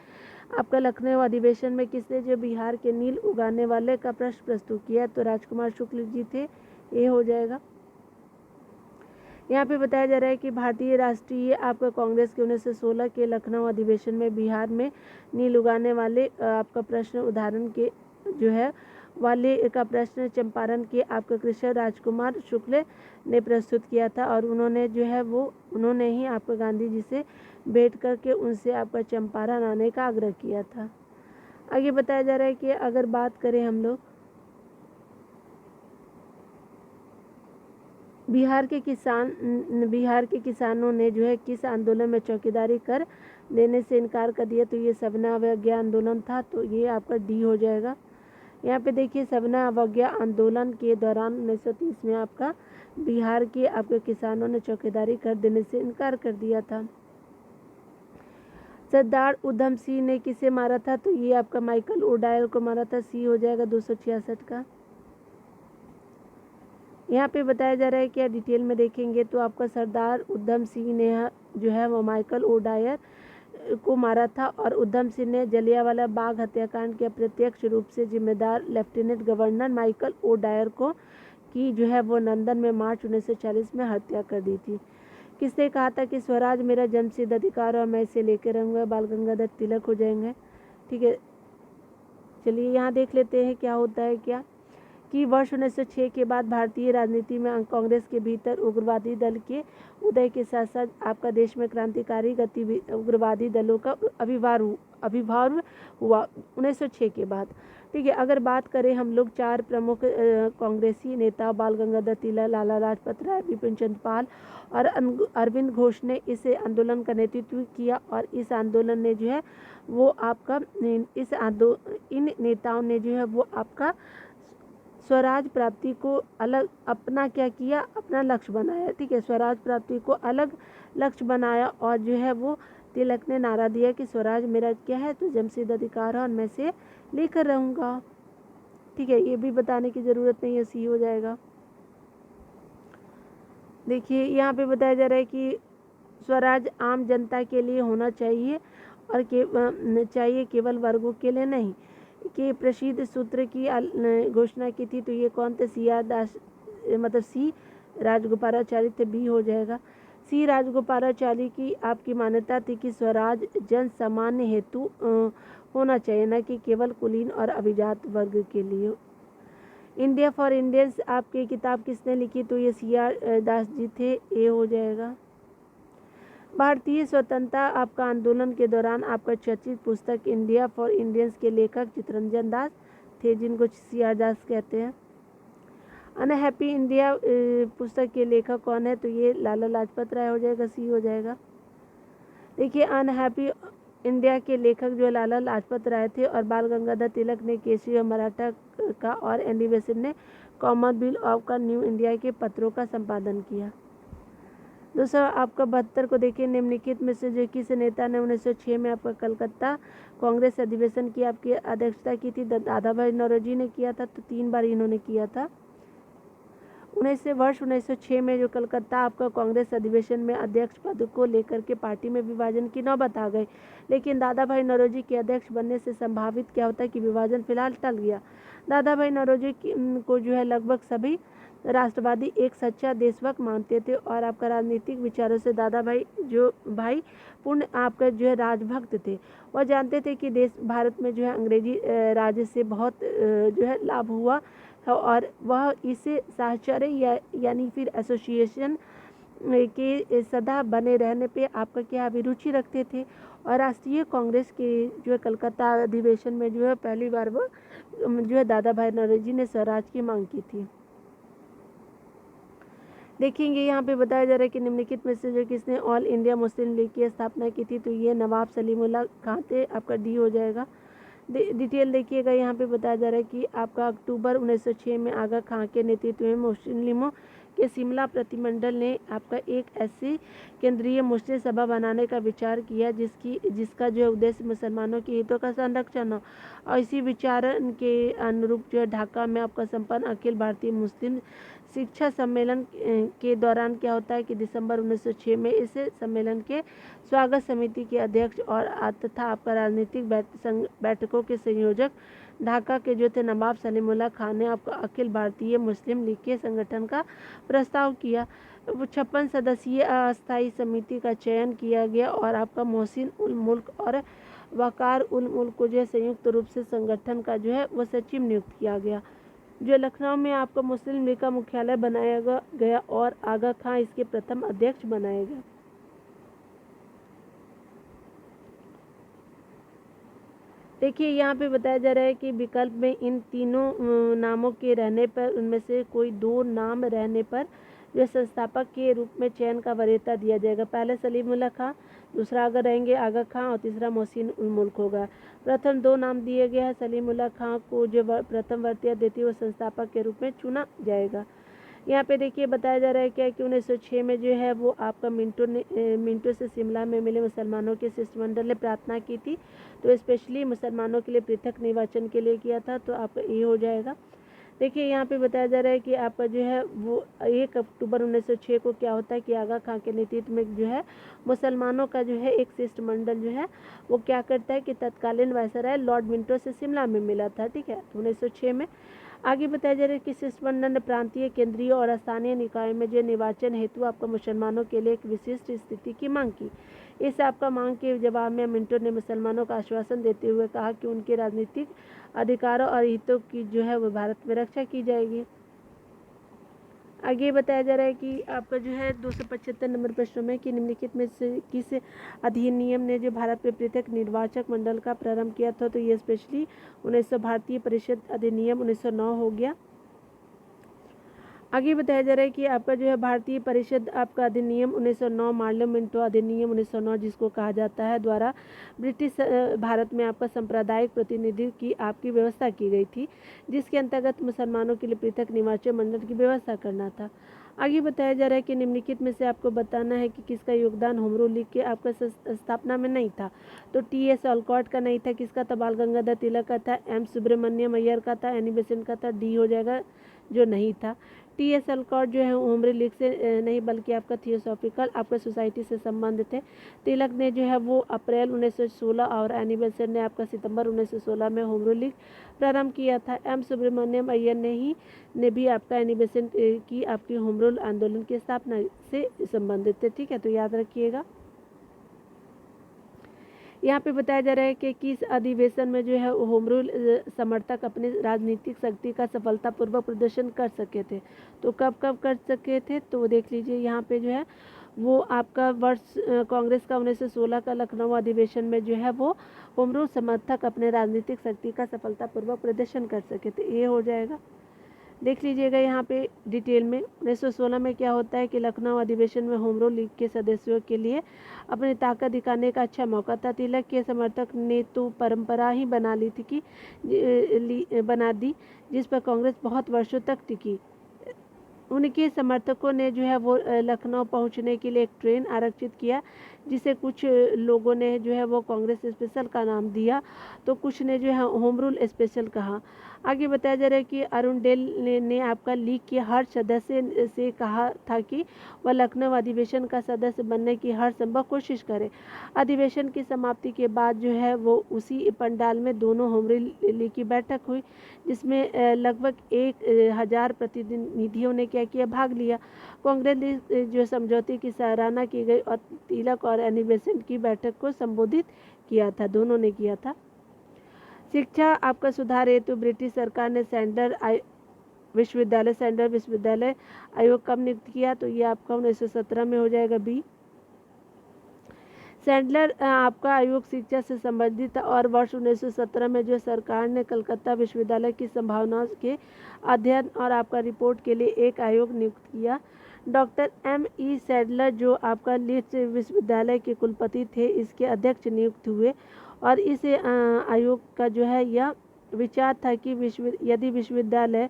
आपका लखनऊ अधिवेशन में किसने जो बिहार के नील उगाने वाले का प्रश्न प्रस्तुत किया? तो राजकुमार शुक्ल जी थे। ये हो जाएगा। यहाँ पे बताया जा रहा है कि भारतीय राष्ट्रीय आपका कांग्रेस के 1916 के लखनऊ अधिवेशन में बिहार में नील उगाने वाले आपका प्रश्न उदाहरण के जो है वाले का प्रश्न चंपारण के आपका कृष्ण राजकुमार शुक्ल ने प्रस्तुत किया था और उन्होंने जो है वो उन्होंने ही आपका गांधी जी से भेंट करके उनसे आपका चंपारण आने का आग्रह किया था। आगे बताया जा रहा है कि अगर बात करें हम लोग बिहार के किसानों ने जो है किस आंदोलन में चौकीदारी कर देने से इनकार कर दिया? तो ये सबना अवज्ञा आंदोलन था। तो ये आपका डी हो जाएगा। यहाँ पे देखिए सबना अवज्ञा आंदोलन के दौरान 1930 में आपका बिहार के आपके किसानों ने चौकीदारी कर देने से इनकार कर दिया था। सरदार उधम सिंह ने किसे मारा था? तो ये आपका माइकल ओडायल को मारा था। सी हो जाएगा 266 का। यहाँ पे बताया जा रहा है क्या डिटेल में देखेंगे तो आपका सरदार उधम सिंह ने जो है वो माइकल ओडायर को मारा था और उधम सिंह ने जलियांवाला बाग हत्याकांड के अप्रत्यक्ष रूप से जिम्मेदार लेफ्टिनेंट गवर्नर माइकल ओडायर को की जो है वो लंदन में मार्च 1940 में हत्या कर दी थी। किसने कहा था कि स्वराज मेरा जन्मसिद्ध अधिकार और मैं इसे लेकर रहूँगा? बाल गंगाधर तिलक हो जाएंगे। ठीक है, चलिए यहाँ देख लेते हैं क्या होता है क्या कि वर्ष 1906 के बाद भारतीय राजनीति में कांग्रेस के भीतर उग्रवादी दल के उदय के साथ साथ आपका देश में क्रांतिकारी गतिविधि उग्रवादी दलों का आविर्भाव हुआ 1906 के बाद। ठीक है, अगर बात करें हम लोग चार प्रमुख कांग्रेसी नेता बाल गंगाधर तिलक, लाला लाजपत राय, बिपिन चंद्र पाल और अरविंद घोष ने इस आंदोलन का नेतृत्व किया और इस आंदोलन ने जो है वो आपका इन नेताओं ने जो है वो आपका स्वराज प्राप्ति को अलग अपना क्या किया? अपना लक्ष्य बनाया। ठीक है, स्वराज प्राप्ति को अलग लक्ष्य बनाया और जो है वो तिलक ने नारा दिया कि स्वराज मेरा क्या है? तो जन्मसिद्ध अधिकार है और मैं से लेकर रहूँगा। ठीक है, ये भी बताने की ज़रूरत नहीं है। सी हो जाएगा। देखिए यहाँ पे बताया जा रहा है कि स्वराज आम जनता के लिए होना चाहिए और केवल वर्गों के लिए नहीं के प्रसिद्ध सूत्र की घोषणा की थी। तो ये कौन थे? CR दास मतलब सी राजगोपालाचारी थे। बी हो जाएगा। सी राजगोपालाचारी की आपकी मान्यता थी कि स्वराज जन सामान्य हेतु होना चाहिए, न कि केवल कुलीन और अभिजात वर्ग के लिए। इंडिया फॉर इंडियंस आपकी किताब किसने लिखी? तो ये CR दास जी थे। ए हो जाएगा। भारतीय स्वतंत्रता आपका आंदोलन के दौरान आपका चर्चित पुस्तक इंडिया फॉर इंडियंस के लेखक चित्तरंजन दास थे, जिनको CR दास कहते हैं। अनहैप्पी इंडिया पुस्तक के लेखक कौन है? तो ये लाला लाजपत राय हो जाएगा। सी हो जाएगा। देखिए अनहैप्पी इंडिया के लेखक जो लाला लाजपत राय थे और बाल गंगाधर तिलक ने केसरी और मराठा का और एनी बेसेंट ने कॉमनवेल्थ ऑफ का न्यू इंडिया के पत्रों का संपादन किया। दूसरा आपका 72 को देखिए, निम्नलिखित में से जो किस नेता ने 1906 में आपका कलकत्ता कांग्रेस अधिवेशन की आपकी अध्यक्षता की थी? दादा भाई नौरोजी ने किया था। तो 3 बार इन्होंने किया था। वर्ष 1906 में जो कलकत्ता आपका कांग्रेस अधिवेशन में अध्यक्ष पद को लेकर के पार्टी में विभाजन की नौबत आ गई, लेकिन दादा भाई नौरोजी के अध्यक्ष बनने से संभावित क्या होता है कि विभाजन फिलहाल टल गया। दादा भाई नौरोजी को जो है लगभग सभी राष्ट्रवादी एक सच्चा देशभक्त मानते थे और आपका राजनीतिक विचारों से दादा भाई पूर्ण आपका जो है राजभक्त थे। वह जानते थे कि भारत में जो है अंग्रेजी राज्य से बहुत जो है लाभ हुआ और वह इस साहचर्य यानी फिर एसोसिएशन के सदा बने रहने पे आपका क्या अभिरुचि रखते थे और राष्ट्रीय कांग्रेस के जो है कलकत्ता अधिवेशन में जो है पहली बार वो जो है दादा भाई नौरोजी ने स्वराज की मांग की थी। देखेंगे यहाँ पे बताया जा रहा है कि निम्नलिखित में से जो किसने ऑल इंडिया मुस्लिम लीग की स्थापना की थी? तो ये नवाब सलीमुल्लाह खां थे। आपका डी हो जाएगा। डिटेल देखिएगा, यहाँ पे बताया जा रहा है कि आपका अक्टूबर 1906 में आगा खां के नेतृत्व में मुस्लिमों के शिमला प्रतिमंडल ने आपका एक ऐसी केंद्रीय मुस्लिम सभा बनाने का विचार किया जिसका जो उद्देश्य मुसलमानों के हितों का संरक्षण हो। और इसी विचारण के अनुरूप जो है ढाका में आपका संपन्न अखिल भारतीय मुस्लिम शिक्षा सम्मेलन के दौरान क्या होता है कि दिसंबर 1906 में इस सम्मेलन के स्वागत समिति के अध्यक्ष और तथा आपका राजनीतिक बैठकों के संयोजक ढाका के जो थे नवाब सलीमुल्लाह खान ने आपका अखिल भारतीय मुस्लिम लीग के संगठन का प्रस्ताव किया। 56 सदस्यीय अस्थायी समिति का चयन किया गया और आपका मोहसिन उल मुल्क और वकार उल मुल्क को जो है संयुक्त रूप से संगठन का जो है वो सचिव नियुक्त किया गया। जो लखनऊ में आपका मुस्लिम लीग का मुख्यालय बनाया गया और आगा खां इसके प्रथम अध्यक्ष बनाए गए। देखिए यहाँ पे बताया जा रहा है कि विकल्प में इन तीनों नामों के रहने पर उनमें से कोई दो नाम रहने पर जो संस्थापक के रूप में चयन का वरीयता दिया जाएगा। पहले सलीमुल्लाह खां, दूसरा अगर रहेंगे आगा खां और तीसरा मोहसिन उल मुल्क होगा। प्रथम दो नाम दिए गए हैं, सलीमुल्लाह खां को जो प्रथम वरीयता देती है वो संस्थापक के रूप में चुना जाएगा। यहाँ पे देखिए बताया जा रहा है क्या कि 1906 में जो है वो आपका मिंटो से शिमला में मिले मुसलमानों के शिष्टमंडल ने प्रार्थना की थी, तो स्पेशली मुसलमानों के लिए पृथक निर्वाचन के लिए किया था, तो आपका ये हो जाएगा। देखिए यहाँ पे बताया जा रहा है कि आपका जो है वो 1 अक्टूबर 1906 को क्या होता है कि आगा खां के नेतृत्व में जो है मुसलमानों का जो है एक शिष्टमंडल जो है वो क्या करता है कि तत्कालीन वायसराय लॉर्ड मिंटो से शिमला में मिला था। ठीक है, तो 1906 में आगे बताया जा रहा है कि शिष्टमंडल ने प्रांतीय, केंद्रीय और स्थानीय निकायों में जो निर्वाचन हेतु आपका मुसलमानों के लिए एक विशिष्ट स्थिति की मांग की। इस आपका मांग के जवाब में मिंटो ने मुसलमानों का आश्वासन देते हुए कहा कि उनके राजनीतिक अधिकारों और हितों की जो है वो भारत में रक्षा की जाएगी। आगे बताया जा रहा है कि आपका जो है 275 नंबर प्रश्न में कि निम्नलिखित में से किस अधिनियम ने जो भारत में पृथक निर्वाचक मंडल का प्रारंभ किया था, तो ये स्पेशली 1900 भारतीय परिषद अधिनियम 1909 हो गया। आगे बताया जा रहा है कि आपका जो है भारतीय परिषद आपका अधिनियम 1909 मार्लो मिंटो अधिनियम 1909 जिसको कहा जाता है द्वारा ब्रिटिश भारत में आपका सांप्रदायिक प्रतिनिधि की आपकी व्यवस्था की गई थी, जिसके अंतर्गत मुसलमानों के लिए पृथक निर्वाचन मंडल की व्यवस्था करना था। आगे बताया जा रहा है कि निम्नलिखित में से आपको बताना है कि किसका योगदान होम रूल लीग के आपका स्थापना में नहीं था, तो टी.एस. ऑलकॉट का नहीं था, किसका था बाल गंगाधर तिलक का था, एम सुब्रमण्यम अय्यर का था, एनी बेसेंट का था, डी हो जाएगा जो नहीं था। टी.एस. ऑलकॉट जो है होम रूल लीग से नहीं बल्कि आपका थियोसॉफिकल आपका सोसाइटी से संबंधित है। तिलक ने जो है वो अप्रैल 1916 और एनी बेसेंट ने आपका सितंबर 1916 में होम रूल लीग प्रारंभ किया था। एम सुब्रमण्यम अय्यर ने भी आपका एनी बेसेंट की आपकी होम रूल आंदोलन की स्थापना से संबंधित थे। ठीक है, तो याद रखिएगा। यहाँ पे बताया जा रहा है कि किस अधिवेशन में जो है होम रूल समर्थक अपनी राजनीतिक शक्ति का सफलतापूर्वक प्रदर्शन कर सके थे, तो कब कब कर सके थे, तो देख लीजिए यहाँ पे जो है वो आपका वर्ष कांग्रेस का 1916 का लखनऊ अधिवेशन में जो है वो होम रूल समर्थक अपने राजनीतिक शक्ति का सफलतापूर्वक प्रदर्शन कर सके थे, ये हो जाएगा। देख लीजिएगा यहाँ पे डिटेल में 1916 में क्या होता है कि लखनऊ अधिवेशन में होम रूल लीग के सदस्यों के लिए अपनी ताकत दिखाने का अच्छा मौका था। तिलक के समर्थक ने तो परंपरा ही बना दी जिस पर कांग्रेस बहुत वर्षों तक टिकी। उनके समर्थकों ने जो है वो लखनऊ पहुंचने के लिए एक ट्रेन आरक्षित किया, जिसे कुछ लोगों ने जो है वो कांग्रेस स्पेशल का नाम दिया, तो कुछ ने जो है होम रूल स्पेशल कहा। आगे बताया जा रहा है कि अरुण डेल ने आपका लीग के हर सदस्य से कहा था कि वह लखनऊ अधिवेशन का सदस्य बनने की हर संभव कोशिश करे। अधिवेशन की समाप्ति के बाद जो है वो उसी पंडाल में दोनों होम रूल लीग की बैठक हुई, जिसमें लगभग 1000 प्रतिनिधियों ने क्या किया, भाग लिया। कांग्रेस जो समझौते की सराहना की गई और तिलक और एनी बेसेंट की बैठक को संबोधित किया था, दोनों ने किया था। शिक्षा आपका सुधार हेतु ब्रिटिश सरकार ने सैंडर विश्वविद्यालय आयोग कब नियुक्त किया, तो ये आपका 1917 में हो जाएगा बी। सैंडलर आपका आयोग शिक्षा से संबंधित था और वर्ष 1917 में जो सरकार ने कलकत्ता विश्वविद्यालय की संभावनाओं के अध्ययन और आपका रिपोर्ट के लिए एक आयोग नियुक्त किया। Doctor M.E. सैडलर जो आपका लीड्स विश्वविद्यालय के कुलपति थे, इसके अध्यक्ष नियुक्त हुए और इस आयोग का जो है यह विचार था कि यदि विश्वविद्यालय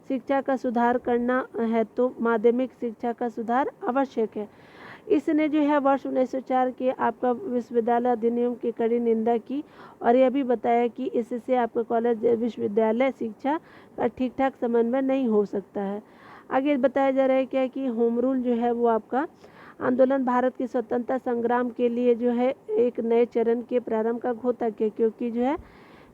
शिक्षा का सुधार करना है तो माध्यमिक शिक्षा का सुधार आवश्यक है। इसने जो है वर्ष 1904 के आपका विश्वविद्यालय अधिनियम की कड़ी निंदा की और यह भी बताया कि इससे आपका कॉलेज विश्वविद्यालय शिक्षा का ठीक ठाक समन्वय नहीं हो सकता है। आगे बताया जा रहा है क्या कि होम रूल जो है वो आपका आंदोलन भारत की स्वतंत्रता संग्राम के लिए जो है एक नए चरण के प्रारंभ का घोतक है, क्योंकि जो है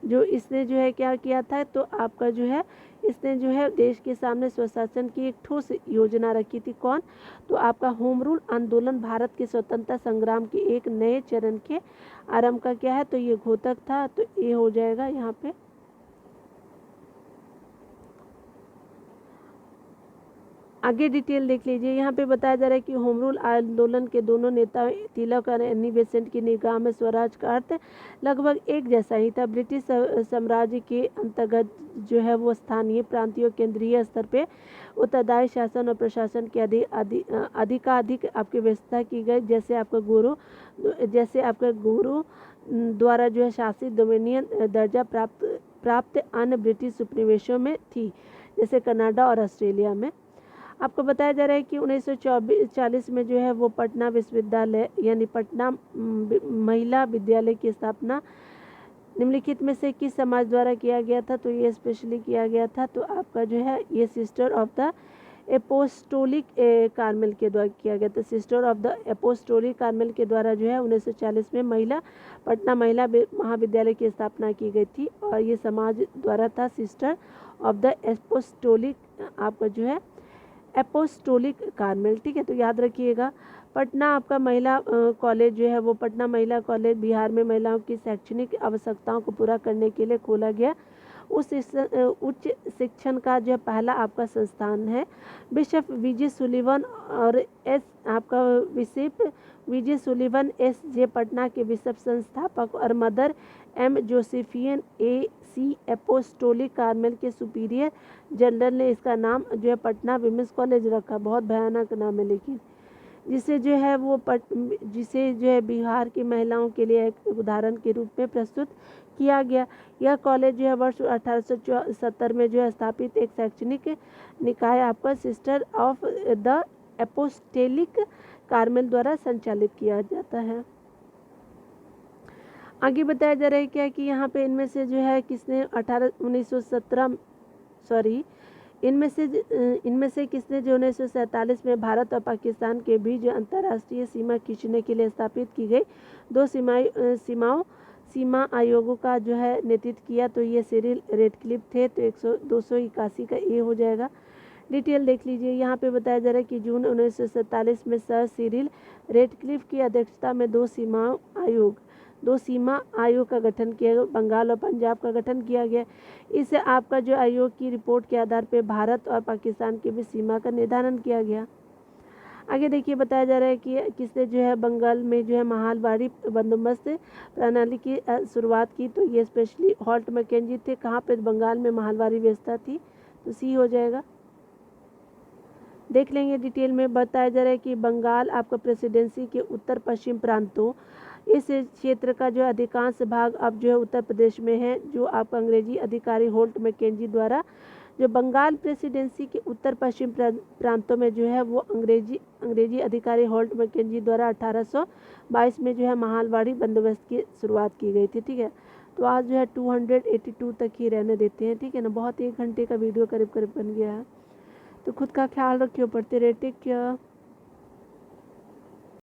इसने जो है क्या किया था, तो आपका जो है इसने जो है देश के सामने स्वशासन की एक ठोस योजना रखी थी। कौन? तो आपका होम रूल आंदोलन भारत के स्वतंत्रता संग्राम के एक नए चरण के आरंभ का क्या है, तो ये घोतक था, तो ये हो जाएगा यहाँ पे। आगे डिटेल देख लीजिए। यहाँ पे बताया जा रहा है कि होम रूल आंदोलन के दोनों नेता तिलक और एनी बेसेंट की निगाह में स्वराज का अर्थ लगभग एक जैसा ही था। ब्रिटिश साम्राज्य के अंतर्गत जो है वो स्थानीय प्रांतीय केंद्रीय स्तर पे उत्तरदायी शासन और प्रशासन की अधिकाधिक आपकी व्यवस्था की गई। जैसे आपका गुरु द्वारा जो है शासित डोमिनियन दर्जा प्राप्त अन्य ब्रिटिश उपनिवेशों में थी, जैसे कनाडा और ऑस्ट्रेलिया में। आपको बताया जा रहा है कि 1940 में जो है वो पटना विश्वविद्यालय यानी पटना महिला विद्यालय की स्थापना निम्नलिखित में से किस समाज द्वारा किया गया था, तो ये स्पेशली किया गया था, तो आपका जो है ये sister of the apostolic Carmel के द्वारा किया गया था। Sister of the apostolic Carmel के द्वारा जो है 1940 में पटना महिला महाविद्यालय की स्थापना की गई थी और ये समाज द्वारा था सिस्टर ऑफ द एपोस्टोलिक आपका जो है एपोस्टोलिक कार्मेल। ठीक है, तो याद रखिएगा। पटना आपका महिला कॉलेज जो है वो पटना महिला कॉलेज बिहार में महिलाओं की शैक्षणिक आवश्यकताओं को पूरा करने के लिए खोला गया उच्च शिक्षण का जो पहला आपका संस्थान है। बिशप विजय सुलिवन और bishop Vijay Sullivan S J. Patna के बिशप संस्थापक और mother M. Josephine A.C. Apostolic Carmel के सुपीरियर जनरल ने इसका नाम जो है पटना विमेंस कॉलेज रखा। बहुत भयानक नाम है, लेकिन जिसे जो है बिहार की महिलाओं के लिए एक उदाहरण के रूप में प्रस्तुत किया गया। यह कॉलेज जो है वर्ष 1870 में जो है स्थापित एक शैक्षणिक निकाय आपका sister of the apostolic Carmel द्वारा संचालित किया जाता है। आगे बताया जा रहा है क्या कि यहाँ पे इनमें से जो है किसने इनमें से किसने जो 1947 में भारत और पाकिस्तान के बीच जो अंतर्राष्ट्रीय सीमा खींचने के लिए स्थापित की गई दो सीमा आयोगों का जो है नेतृत्व किया, तो ये सिरिल रेडक्लिफ थे। तो 281 का ये हो जाएगा। डिटेल देख लीजिए। यहाँ पे बताया जा रहा है कि जून 1947 में सर सिरिल रेडक्लिफ की अध्यक्षता में दो सीमा आयोग का गठन किया गया। बंगाल और पंजाब का गठन किया गया। इससे आपका जो आयोग की रिपोर्ट के आधार पर भारत और पाकिस्तान के बीच सीमा का निर्धारण किया गया। आगे देखिए, बताया जा रहा है कि किसने जो है बंगाल में जो है महालवाड़ी बंदोबस्त प्रणाली की शुरुआत की, तो ये स्पेशली हॉल्ट मैकेंजी थे। कहाँ पे? बंगाल में महालवाड़ी व्यवस्था थी, तो सी हो जाएगा। देख लेंगे डिटेल में। बताया जा रहा है कि बंगाल आपका प्रेसिडेंसी के उत्तर पश्चिम प्रांतों इस क्षेत्र का जो अधिकांश भाग अब जो है उत्तर प्रदेश में है। जो आपका अंग्रेजी अधिकारी होल्ट मैकेंजी द्वारा जो बंगाल प्रेसिडेंसी के उत्तर पश्चिम प्रांतों में जो है वो अंग्रेजी अधिकारी होल्ट मैकेंजी द्वारा 1822 में जो है महालवाड़ी बंदोबस्त की शुरुआत की गई थी। ठीक है, तो आज जो है 282 तक ही रहने देते हैं। ठीक है ना, बहुत 1 घंटे का वीडियो करीब बन गया है। तो खुद का ख्याल रखिए, पढ़ते रहे, टेक केयर।